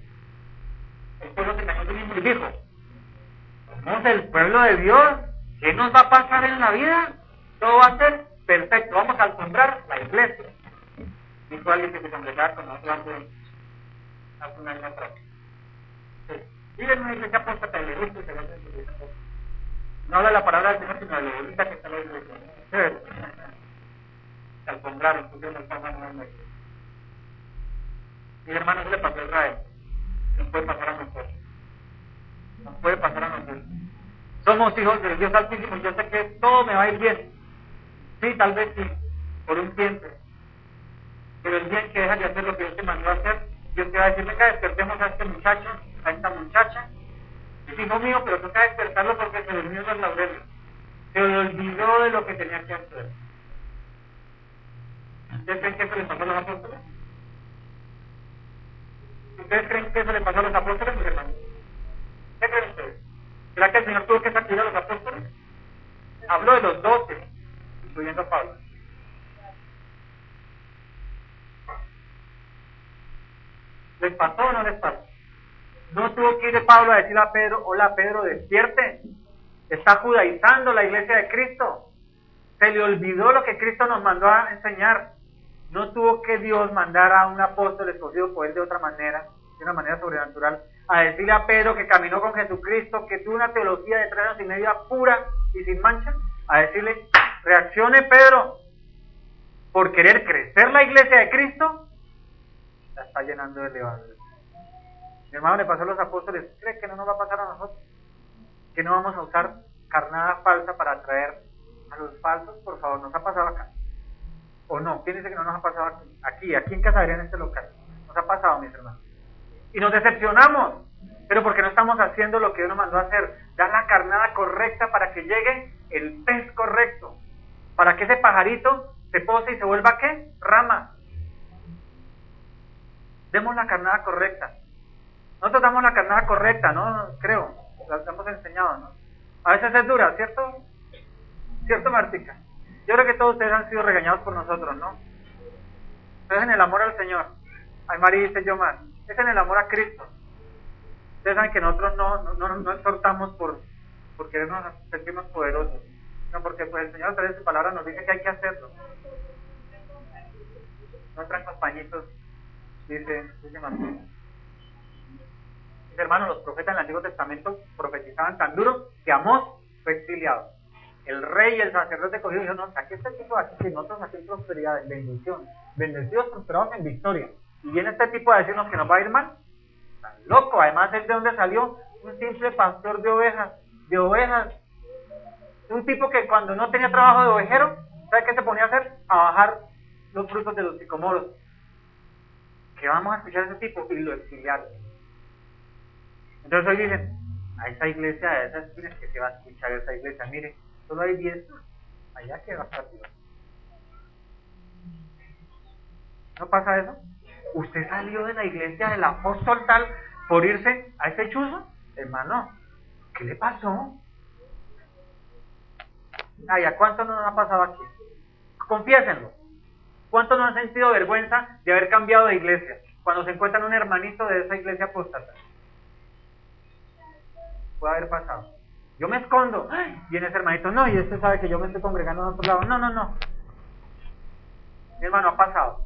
El pueblo se engañó a sí mismo y dijo, somos el pueblo de Dios, ¿qué nos va a pasar en la vida? Todo va a ser perfecto, vamos a alfombrar la iglesia. Dijo alguien que se congregaba con nosotros hace un año atrás. Sí. Vive en una iglesia apóstata y le gusta y se ve en su iglesia. No habla la palabra del Señor, sino de lo bonita que está la iglesia. Se alfombraron, pusieron el pan en una iglesia. Mi hermano, eso le pasó a Israel. Nos puede pasar a nosotros. Nos puede pasar a nosotros. Somos hijos del Dios Altísimo. Yo sé que todo me va a ir bien. Sí, tal vez sí, por un tiempo. Pero el día en que dejas de hacer lo que Dios te mandó a hacer, Dios te va a decir, venga, despertemos a este muchacho, a esta muchacha. Es hijo mío, pero toca despertarlo porque se durmió en los laureles. Se olvidó de lo que tenía que hacer. ¿Ustedes creen que eso le pasó a los apóstoles? ¿Ustedes creen que eso le pasó a los apóstoles, mis hermanos? ¿Qué creen ustedes? ¿Será que el Señor tuvo que sacudir a los apóstoles? Habló de los 12, incluyendo a Pablo. ¿Les pasó o no les pasó? No tuvo que ir de Pablo a decirle a Pedro, hola Pedro, despierte. Está judaizando la iglesia de Cristo. Se le olvidó lo que Cristo nos mandó a enseñar. No tuvo que Dios mandar a un apóstol escogido por él de otra manera, de una manera sobrenatural, a decirle a Pedro que caminó con Jesucristo, que tuvo una teología de 3 años y medio pura y sin mancha, a decirle, reaccione Pedro, por querer crecer la iglesia de Cristo, la está llenando de levadura. Mi hermano, le pasó a los apóstoles, ¿cree que no nos va a pasar a nosotros? Que no vamos a usar carnada falsa para atraer a los falsos. Por favor, ¿nos ha pasado acá? ¿O no? ¿Quién dice que no nos ha pasado aquí? Aquí en Casadería, en este local. Nos ha pasado, mis hermanos. Y nos decepcionamos, pero porque no estamos haciendo lo que Dios nos mandó a hacer, dar la carnada correcta para que llegue el pez correcto, para que ese pajarito se pose y se vuelva, ¿qué? Rama. Demos la carnada correcta. Nosotros damos la carnada correcta, ¿no? Creo, la hemos enseñado, ¿no? A veces es dura, ¿cierto? ¿Cierto, Martica? Yo creo que todos ustedes han sido regañados por nosotros, ¿no? Pero es en el amor al Señor. Ay, María dice yo más. Es en el amor a Cristo. Ustedes saben que nosotros no exhortamos por querernos sentirnos poderosos, no, porque pues el Señor a través de su palabra nos dice que hay que hacerlo. No traen los pañitos, dice Martín. Mis hermanos, los profetas en el Antiguo Testamento profetizaban tan duro que Amós fue exiliado. El rey y el sacerdote cogió y dijo, no, aquí este tipo de aquí, que nosotros aquí en prosperidad, en bendición, bendecidos, prosperados en victoria. Y viene este tipo a decirnos que nos va a ir mal. Está loco. Además, ¿es de dónde salió? Un simple pastor de ovejas. Un tipo que cuando no tenía trabajo de ovejero, ¿sabe qué se ponía a hacer? A bajar los frutos de los sicomoros. Que vamos a escuchar a ese tipo, y lo exiliaron. Entonces hoy dicen, a esa iglesia, a esas esquinas que se va a escuchar esa iglesia, mire, solo hay 10, allá que va a estar Dios. ¿No pasa eso? ¿Usted salió de la iglesia del apóstol tal por irse a ese chuzo? Hermano, ¿qué le pasó? Ay, ¿a cuánto nos ha pasado aquí? Confiésenlo. ¿Cuánto nos han sentido vergüenza de haber cambiado de iglesia cuando se encuentran un hermanito de esa iglesia apóstata? Puede haber pasado. Yo me escondo. ¡Ay! Viene ese hermanito, no, y este sabe que yo me estoy congregando en otro lado. No. Mi hermano, ha pasado.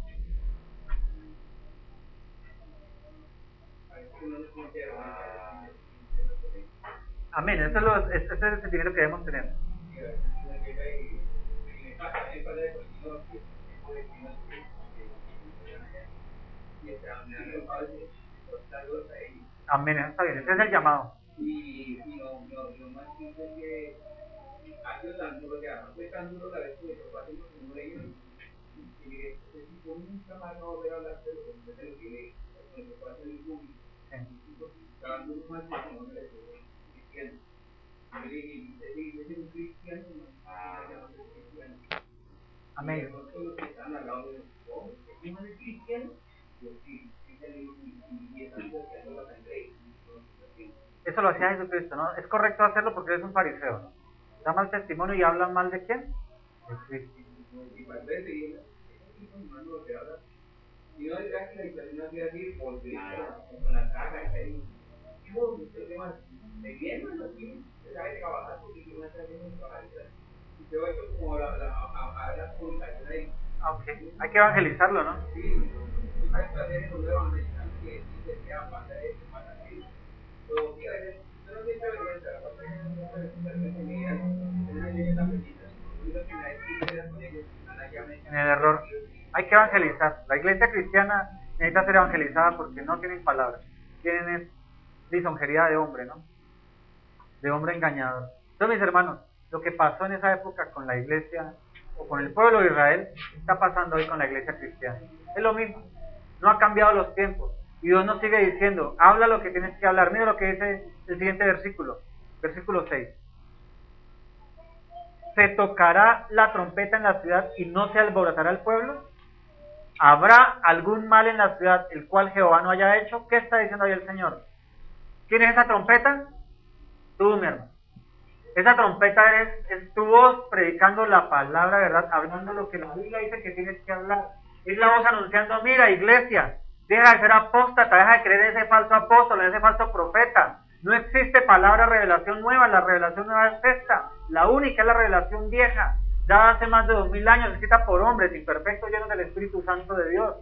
Amén, ese es el sentimiento que debemos tener. Amén, eso está bien, ese es el llamado. Y lo más simple es que ha sido tan duro, que no fue tan duro la vez que lo pasamos con uno de ellos, y que ese tipo nunca más no va a volver a hablar de lo que le pasa en el público. Cada uno más de como no le dice cristiano. Yo le dije, es un cristiano, no es cristiano. Amén. Y nosotros los que están al lado de nosotros, que no es cristiano, pues sí, y están bloqueando la sangre. Eso lo hacía Jesucristo, ¿no? Es correcto hacerlo porque eres un fariseo, ¿no? Da mal testimonio y habla mal de quién? De Cristo. Y para veces, y no digas que la inflación ha sido así por Cristo, con la caja, yo, usted tema, me viene, no tiene, usted sabe trabajar porque yo no estoy haciendo trabajar. Y yo he hecho como a las publicaciones ahí. Ok, hay que evangelizarlo, ¿no? Sí, hay que hacer un evangelizante que dice que pasa esto, pasa aquello. Pero sí, a veces, yo no siento vergüenza, la parte que no se vergüenza mi vida, es una niña tan bonita, lo que me decía con ellos, en el error. Hay que evangelizar. La iglesia cristiana necesita ser evangelizada porque no tienen palabras. Tienen lisonjería de hombre, ¿no? De hombre engañador. Entonces, mis hermanos, lo que pasó en esa época con la iglesia o con el pueblo de Israel está pasando hoy con la iglesia cristiana. Es lo mismo. No ha cambiado los tiempos. Y Dios nos sigue diciendo, habla lo que tienes que hablar. Mira lo que dice el siguiente versículo. Versículo 6. ¿Se tocará la trompeta en la ciudad y no se alborotará el pueblo? ¿Habrá algún mal en la ciudad el cual Jehová no haya hecho? ¿Qué está diciendo ahí el Señor? ¿Quién es esa trompeta? Tú, mi hermano. Esa trompeta es tu voz predicando la palabra, ¿verdad? Hablando lo que la Biblia dice que tienes que hablar. Es la voz anunciando, mira, iglesia, deja de ser apóstata, deja de creer en ese falso apóstol, en ese falso profeta. No existe palabra revelación nueva, la revelación nueva es esta. La única es la revelación vieja, dada hace más de 2000 años, escrita por hombres imperfectos llenos del Espíritu Santo de Dios.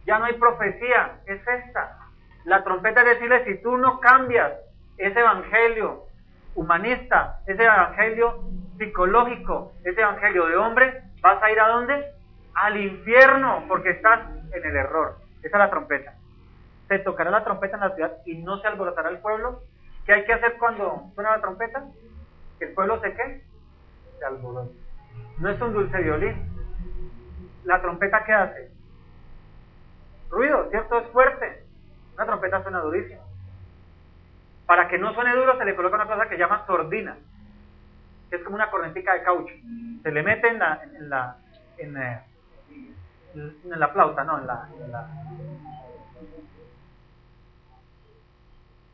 Ya no hay profecía, es esta. La trompeta es decirle, si tú no cambias ese evangelio humanista, ese evangelio psicológico, ese evangelio de hombre, ¿vas a ir a dónde? al infierno, porque estás en el error. Esa es la trompeta. Se tocará la trompeta en la ciudad y no se alborotará el pueblo. ¿Qué hay que hacer cuando suena la trompeta? Que el pueblo se alborote. No es un dulce violín. ¿La trompeta qué hace? Ruido, ¿cierto? Es fuerte. Una trompeta suena durísimo. Para que no suene duro se le coloca una cosa que se llama sordina, que es como una cornetica de caucho. Se le mete en la flauta, no,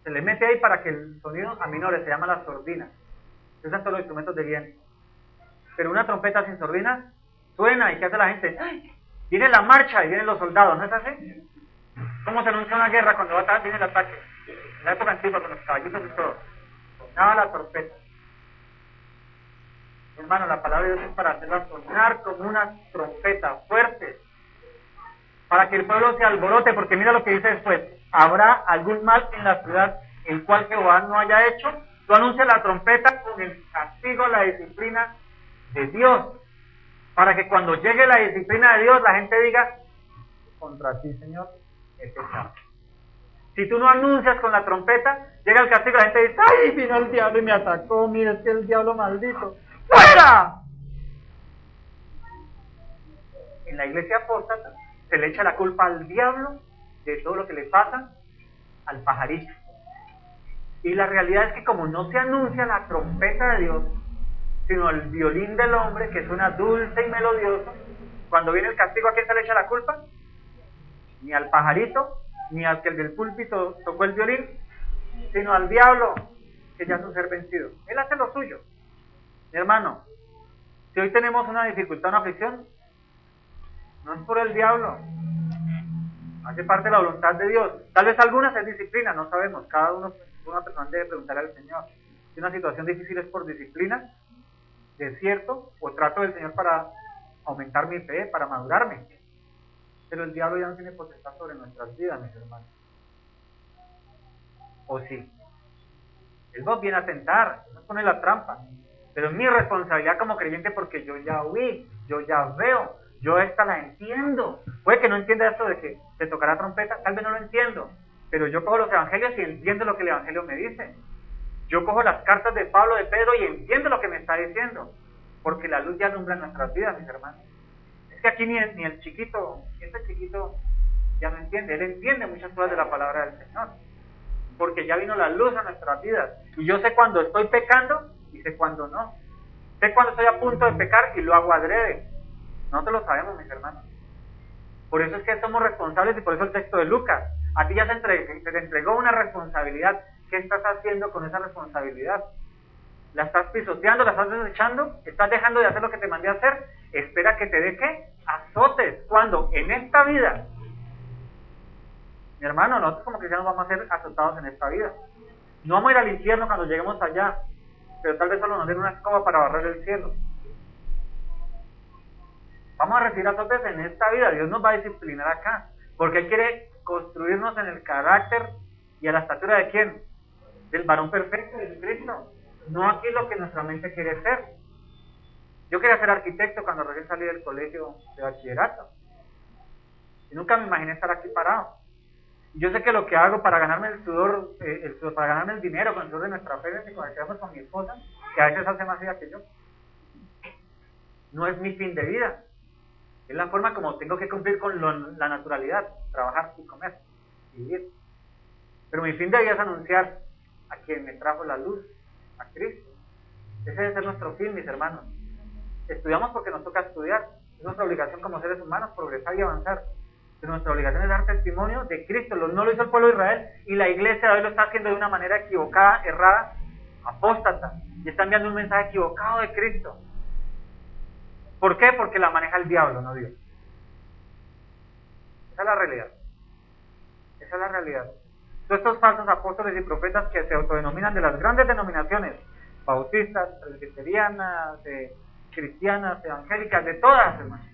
se le mete ahí para que el sonido aminore, se llama la sordina. Se usan todos los instrumentos de viento. Pero una trompeta sin sordina suena, ¿y qué hace la gente? ¡Ay! Viene la marcha y vienen los soldados, ¿no es así? ¿Cómo se anuncia una guerra cuando viene el ataque? En la época antigua, con los caballitos y todo. Sonaba la trompeta. Hermano, la palabra de Dios es para hacerla sonar como una trompeta fuerte, para que el pueblo se alborote, porque mira lo que dice después: habrá algún mal en la ciudad, el cual Jehová no haya hecho. Tú anuncias la trompeta con el castigo, la disciplina de Dios, para que cuando llegue la disciplina de Dios, la gente diga: contra ti, Señor, he pecado. Si tú no anuncias con la trompeta, llega el castigo, la gente dice: ¡ay, vino el diablo y me atacó! Mira, es que el diablo maldito. ¡Fuera! En la iglesia apóstata se le echa la culpa al diablo de todo lo que le pasa al pajarito. Y la realidad es que como no se anuncia la trompeta de Dios, sino el violín del hombre, que suena dulce y melodioso, cuando viene el castigo, ¿a quién se le echa la culpa? Ni al pajarito, ni al que el del púlpito tocó el violín, sino al diablo, que ya es un ser vencido. Él hace lo suyo. Mi hermano, si hoy tenemos una dificultad, una aflicción, no es por el diablo, hace parte de la voluntad de Dios. Tal vez algunas es disciplina, no sabemos, cada una persona debe preguntarle al Señor. Si una situación difícil es por disciplina, desierto, o trato del Señor para aumentar mi fe, para madurarme. Pero el diablo ya no tiene potestad sobre nuestras vidas, mis hermanos. ¿O sí? Él nos viene a tentar, nos pone la trampa. Pero es mi responsabilidad como creyente, porque yo ya oí, yo ya veo, yo esta la entiendo. Puede que no entienda esto de que se tocará trompeta, tal vez no lo entiendo, pero yo cojo los evangelios y entiendo lo que el evangelio me dice. Yo cojo las cartas de Pablo, de Pedro, y entiendo lo que me está diciendo, porque la luz ya alumbra nuestras vidas, mis hermanos. Es que aquí ni el chiquito, este chiquito ya no entiende, él entiende muchas cosas de la palabra del Señor, porque ya vino la luz a nuestras vidas, y yo sé cuando estoy pecando y sé cuando no. Sé cuando estoy a punto de pecar y lo hago adrede. Nosotros lo sabemos, mis hermanos. Por eso es que somos responsables, y por eso el texto de Lucas: a ti ya se te entregó una responsabilidad. ¿Qué estás haciendo con esa responsabilidad? ¿La estás pisoteando? ¿La estás desechando? ¿Estás dejando de hacer lo que te mandé a hacer? Espera que te dé, ¿qué? Azotes. ¿Cuándo? En esta vida. Mi hermano, nosotros como cristianos vamos a ser azotados en esta vida. No vamos a ir al infierno cuando lleguemos allá, pero tal vez solo nos den una escoba para barrer el cielo. Vamos a recibir azotes en esta vida. Dios nos va a disciplinar acá, porque Él quiere construirnos en el carácter y a la estatura de ¿quién? Del varón perfecto, de Cristo. No aquí lo que nuestra mente quiere ser. Yo quería ser arquitecto cuando recién salí del colegio de bachillerato, y nunca me imaginé estar aquí parado. Y yo sé que lo que hago para ganarme el sudor, para ganarme el dinero con el sudor de nuestra fe, y cuando quedamos con mi esposa, que a veces hace más vida que yo, no es mi fin de vida. Es la forma como tengo que cumplir con la naturalidad: trabajar y comer, vivir. Pero mi fin de vida es anunciar a quien me trajo la luz, a Cristo. Ese debe ser nuestro fin, mis hermanos. Estudiamos porque nos toca estudiar. Es nuestra obligación como seres humanos progresar y avanzar. Pero nuestra obligación es dar testimonio de Cristo. No lo hizo el pueblo de Israel, y la iglesia de hoy lo está haciendo de una manera equivocada, errada, apóstata, y está enviando un mensaje equivocado de Cristo. ¿Por qué? Porque la maneja el diablo, no Dios. Esa es la realidad. Esa es la realidad. Todos estos falsos apóstoles y profetas que se autodenominan de las grandes denominaciones, bautistas, presbiterianas, cristianas, evangélicas, de todas, hermanos,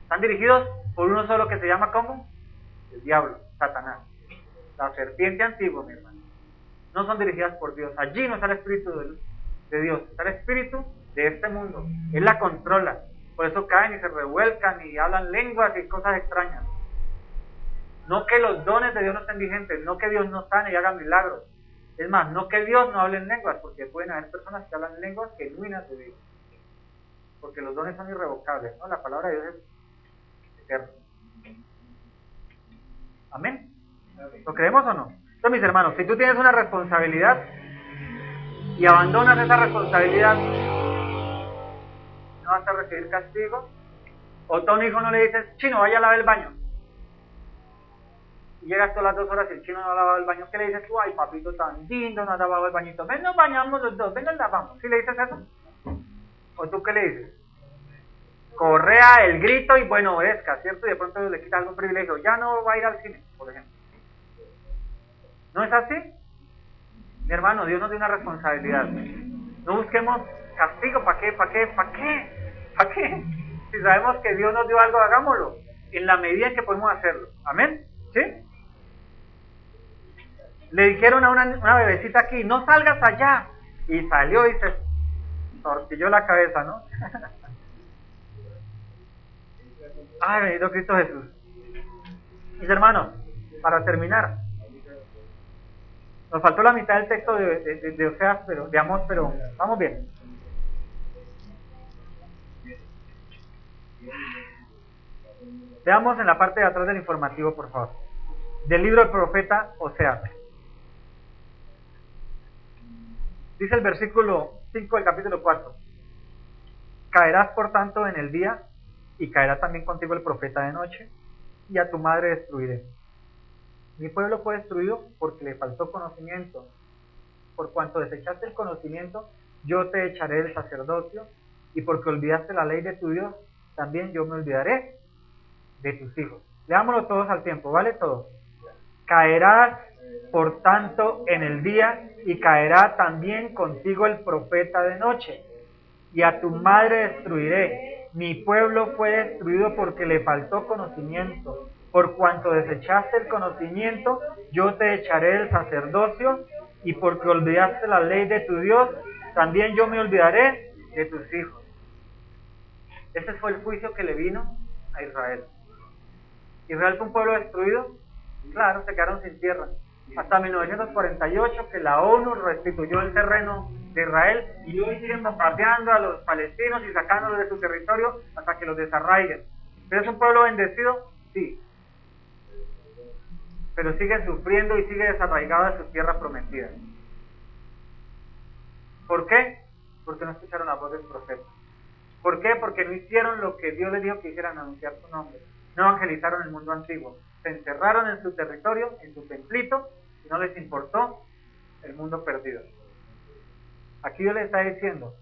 están dirigidos por uno solo que se llama ¿cómo? El diablo, Satanás, la serpiente antigua, mi hermano. No son dirigidas por Dios. Allí no está el espíritu de Dios, está el espíritu de este mundo. Él la controla. Por eso caen y se revuelcan y hablan lenguas y cosas extrañas. No que los dones de Dios no estén vigentes, no que Dios no sane y haga milagros. Es más, no que Dios no hable en lenguas, porque pueden haber personas que hablan lenguas genuinas de Dios. Porque los dones son irrevocables, ¿no? La palabra de Dios es eterna. Amén. ¿Lo creemos o no? Entonces, mis hermanos, si tú tienes una responsabilidad y abandonas esa responsabilidad, no vas a recibir castigo. O tú a un hijo no le dices, chino, vaya a lavar el baño. Y llegas todas las 2 horas y el chino no ha lavado el baño. ¿Qué le dices tú? Ay, papito tan lindo, no ha lavado el bañito. Ven, nos bañamos los dos, ven, nos lavamos. ¿Sí le dices eso? ¿O tú qué le dices? Correa el grito y bueno, obedezca, ¿cierto? Y de pronto le quita algún privilegio. Ya no va a ir al cine, por ejemplo. ¿No es así? Mi hermano, Dios nos dio una responsabilidad. No busquemos castigo. ¿Para qué? ¿Para qué? ¿Para qué? ¿Para qué? Si sabemos que Dios nos dio algo, hagámoslo. En la medida en que podemos hacerlo. ¿Amén? ¿Sí? Le dijeron a una bebecita aquí, no salgas allá. Y salió y se tortilló la cabeza, ¿no? Ay, bendito Cristo Jesús. Mis hermanos, para terminar, nos faltó la mitad del texto de Oseas, pero de Amós, pero vamos bien. Veamos en la parte de atrás del informativo, por favor. Del libro del profeta Oseas. Dice el versículo 5 del capítulo 4. Caerás por tanto en el día, y caerá también contigo el profeta de noche, y a tu madre destruiré. Mi pueblo fue destruido porque le faltó conocimiento. Por cuanto desechaste el conocimiento, yo te echaré del sacerdocio, y porque olvidaste la ley de tu Dios, también yo me olvidaré de tus hijos. Leámoslo todos al tiempo, ¿vale? Todos. Caerás, por tanto, en el día, y caerá también contigo el profeta de noche, y a tu madre destruiré. Mi pueblo fue destruido porque le faltó conocimiento. Por cuanto desechaste el conocimiento, yo te echaré del sacerdocio, y porque olvidaste la ley de tu Dios, también yo me olvidaré de tus hijos. Ese fue el juicio que le vino a Israel. ¿Israel fue un pueblo destruido? Claro, se quedaron sin tierra. Hasta 1948, que la ONU restituyó el terreno de Israel, y hoy siguen bombardeando a los palestinos y sacándolos de su territorio hasta que los desarraiguen. ¿Pero es un pueblo bendecido? Sí. Pero sigue sufriendo y sigue desarraigado de su tierra prometida. ¿Por qué? Porque no escucharon la voz del profeta. ¿Por qué? Porque no hicieron lo que Dios les dijo que hicieran, anunciar su nombre. No evangelizaron el mundo antiguo. Se encerraron en su territorio, en su templito, y no les importó el mundo perdido. Aquí Dios le está diciendo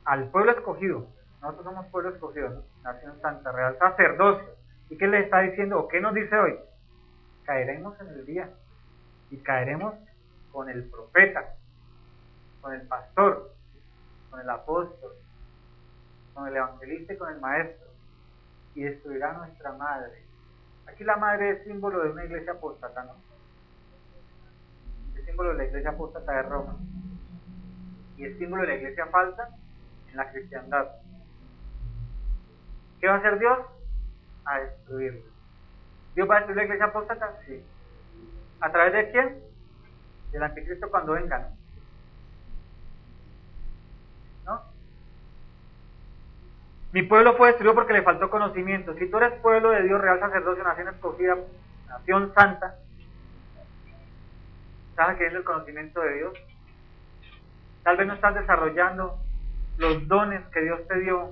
al pueblo escogido, nosotros somos pueblo escogido, ¿no? Nación santa, real sacerdocio. ¿Y qué le está diciendo? ¿O qué nos dice hoy? Caeremos en el día, y caeremos con el profeta, con el pastor, con el apóstol, con el evangelista y con el maestro, y destruirá nuestra madre. Aquí la madre es símbolo de una iglesia apóstata, ¿no? Es símbolo de la iglesia apóstata de Roma, y es símbolo de la iglesia falsa en la cristiandad. ¿Qué va a hacer Dios? A destruirla. ¿Dios va a destruir la iglesia apóstata? Sí. ¿A través de quién? Del anticristo cuando venga, ¿no? Mi pueblo fue destruido porque le faltó conocimiento. Si tú eres pueblo de Dios, real sacerdocio, nación escogida, nación santa, ¿sabes qué es el conocimiento de Dios? Tal vez no estás desarrollando los dones que Dios te dio.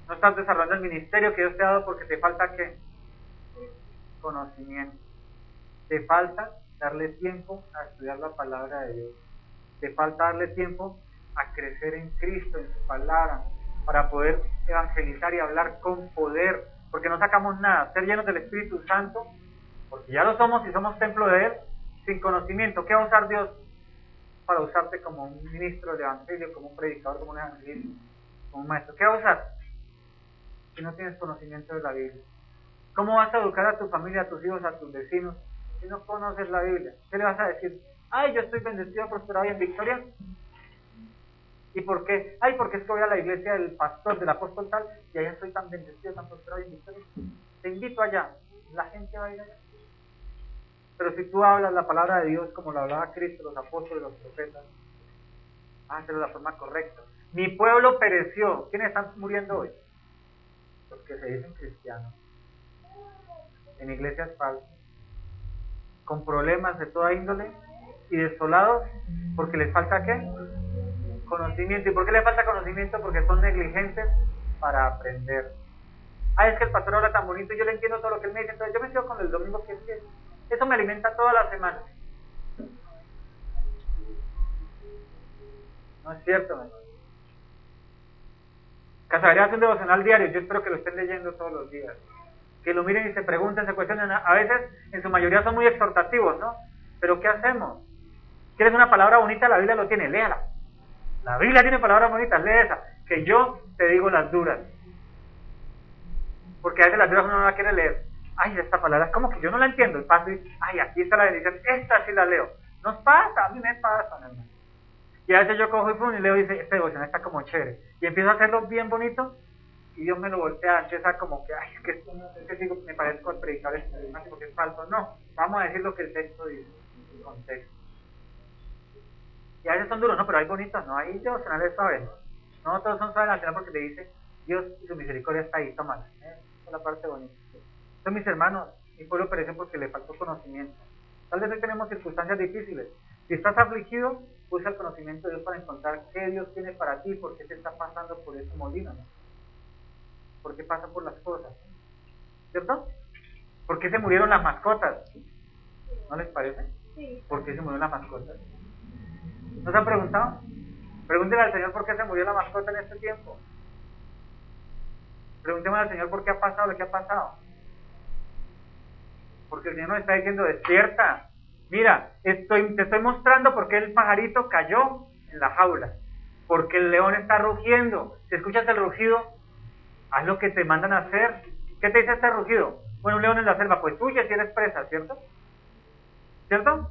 No estás desarrollando el ministerio que Dios te ha dado porque te falta ¿qué? Conocimiento. Te falta darle tiempo a estudiar la palabra de Dios. Te falta darle tiempo a crecer en Cristo, en su palabra, para poder evangelizar y hablar con poder, porque no sacamos nada, ser llenos del Espíritu Santo, porque ya lo somos y somos templo de Él, sin conocimiento. ¿Qué va a usar Dios? Para usarte como un ministro del Evangelio, como un predicador, como un evangelista, como un maestro. ¿Qué va a usar? Si no tienes conocimiento de la Biblia. ¿Cómo vas a educar a tu familia, a tus hijos, a tus vecinos, si no conoces la Biblia? ¿Qué le vas a decir? Ay, yo estoy bendecido, prosperado y en victoria. ¿Y por qué? Ay, porque es que voy a la iglesia del pastor, del apóstol tal, y allá estoy tan bendecido, tan prosperado y victorioso. Te invito allá. La gente va a ir allá. Pero si tú hablas la palabra de Dios como la hablaba Cristo, los apóstoles, los profetas, vas a hacerlo de la forma correcta. Mi pueblo pereció. ¿Quiénes están muriendo hoy? Los que se dicen cristianos. En iglesias falsas. Con problemas de toda índole y desolados porque les falta ¿qué? Conocimiento. ¿Y por qué les falta conocimiento? Porque son negligentes para aprender. Ah, es que el pastor habla tan bonito y yo le entiendo todo lo que él me dice, entonces yo me quedo con el domingo que es que eso me alimenta toda la semana. No es cierto, hermano. Casadería hace un devocional diario, yo espero que lo estén leyendo todos los días. Que lo miren y se pregunten, se cuestionen. A veces, en su mayoría, son muy exhortativos, ¿no? Pero ¿qué hacemos? ¿Quieres una palabra bonita? La Biblia lo tiene, léala. La Biblia tiene palabras bonitas, lee esa. Que yo te digo las duras. Porque a veces las duras uno no la quiere leer. Ay, esta palabra, como que yo no la entiendo. El paso y, ay, aquí está la bendición, esta sí la leo. Nos pasa, a mí me pasa, hermano. Y a veces yo cojo y leo y dice, este devocional está como chévere. Y empiezo a hacerlo bien bonito y Dios me lo voltea, empieza como que, ay, es que esto no sé qué digo, me parezco al predicador carismático que es falso. No, vamos a decir lo que el texto dice, el contexto. Y a veces son duros, no, pero hay bonitos, no, hay devocionales suaves, ¿no? No todos son suaves al final porque le dice, Dios y su misericordia está ahí, tómala. Esa es la parte bonita. Entonces, mis hermanos, mi pueblo perece porque le faltó conocimiento. Tal vez hoy tenemos circunstancias difíciles. Si estás afligido, usa el conocimiento de Dios para encontrar qué Dios tiene para ti, por qué te está pasando por ese molino, ¿no? ¿Por qué pasa por las cosas? ¿Cierto? ¿Por qué se murieron las mascotas? ¿No les parece? Sí. ¿Por qué se murieron las mascotas? ¿No se han preguntado? Pregúntenle al Señor por qué se murió la mascota en este tiempo. Pregúntenle al Señor por qué ha pasado lo que ha pasado. Porque el Señor nos está diciendo, despierta. Mira, te estoy mostrando por qué el pajarito cayó en la jaula. Porque el león está rugiendo. Si escuchas el rugido, haz lo que te mandan a hacer. ¿Qué te dice este rugido? Bueno, un león en la selva, pues huye si eres presa, ¿cierto? ¿Cierto?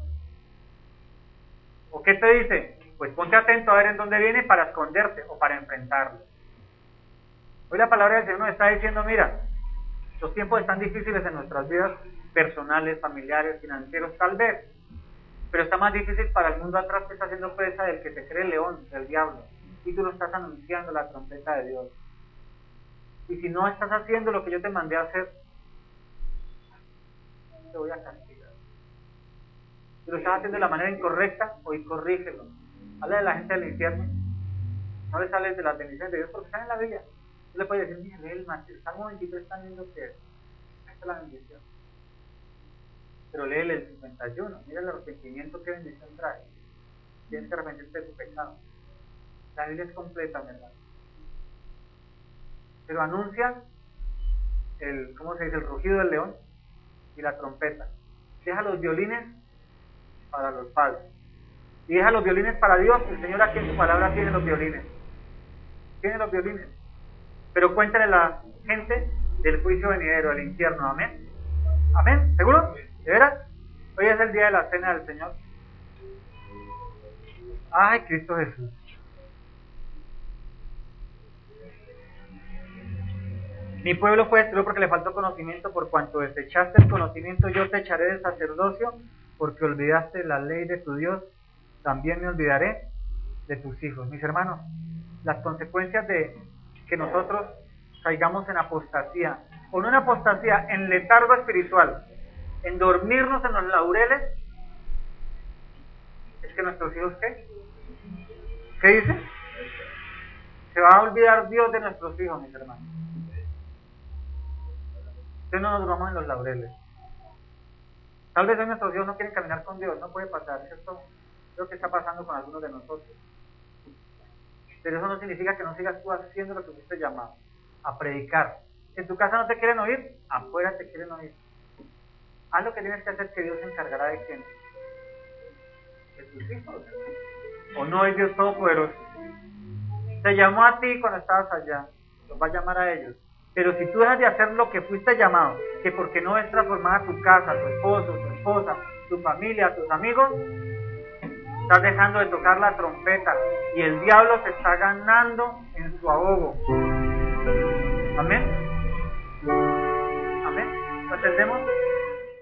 ¿O qué te dice? Pues ponte atento a ver en dónde viene para esconderte o para enfrentarlo. Hoy la palabra del Señor nos está diciendo, mira, los tiempos están difíciles en nuestras vidas personales, familiares, financieros, tal vez, pero está más difícil para el mundo atrás que está siendo presa del que se cree león, del diablo, y tú no estás anunciando la trompeta de Dios. Y si no estás haciendo lo que yo te mandé a hacer, te voy a castigar. Si lo estás haciendo de la manera incorrecta, hoy corrígelo. Habla de la gente del infierno, no les hables de las bendiciones de Dios porque están en la Biblia. Tú le puedes decir, mira, lee el Salmo 23, están viendo que esta es la bendición. Pero léele el 51, mira el arrepentimiento, qué bendición trae. Tienes que arrepentirte de tu pecado. La Biblia es completa, ¿verdad? Pero anuncia ¿cómo se dice? El rugido del león y la trompeta. Deja los violines para los padres. Y deja los violines para Dios. El Señor aquí en su palabra tiene los violines. Tiene los violines. Pero cuéntale a la gente del juicio venidero, del infierno. Amén. Amén. ¿Seguro? ¿De veras? Hoy es el día de la cena del Señor. Ay, Cristo Jesús. Mi pueblo fue destruido porque le faltó conocimiento, por cuanto desechaste el conocimiento, yo te echaré del sacerdocio, porque olvidaste la ley de tu Dios, también me olvidaré de tus hijos. Mis hermanos, las consecuencias de que nosotros caigamos en apostasía, o no en apostasía, en letargo espiritual, en dormirnos en los laureles, es que nuestros hijos, ¿qué dice? Se va a olvidar Dios de nuestros hijos, mis hermanos. Entonces no nos durmamos en los laureles. Tal vez hoy nuestros hijos no quieren caminar con Dios, no puede pasar, ¿cierto? Creo que está pasando con algunos de nosotros. Pero eso no significa que no sigas tú haciendo lo que fuiste llamado, a predicar. Si en tu casa no te quieren oír, afuera te quieren oír. Haz lo que tienes que hacer, que Dios se encargará de quién. De tus hijos. ¿O no es Dios Todopoderoso? Te llamó a ti cuando estabas allá, los va a llamar a ellos. Pero si tú dejas de hacer lo que fuiste llamado, que porque no ves transformada tu casa, tu esposo, tu esposa, tu familia, tus amigos, Estás dejando de tocar la trompeta y el diablo se está ganando en su ahogo.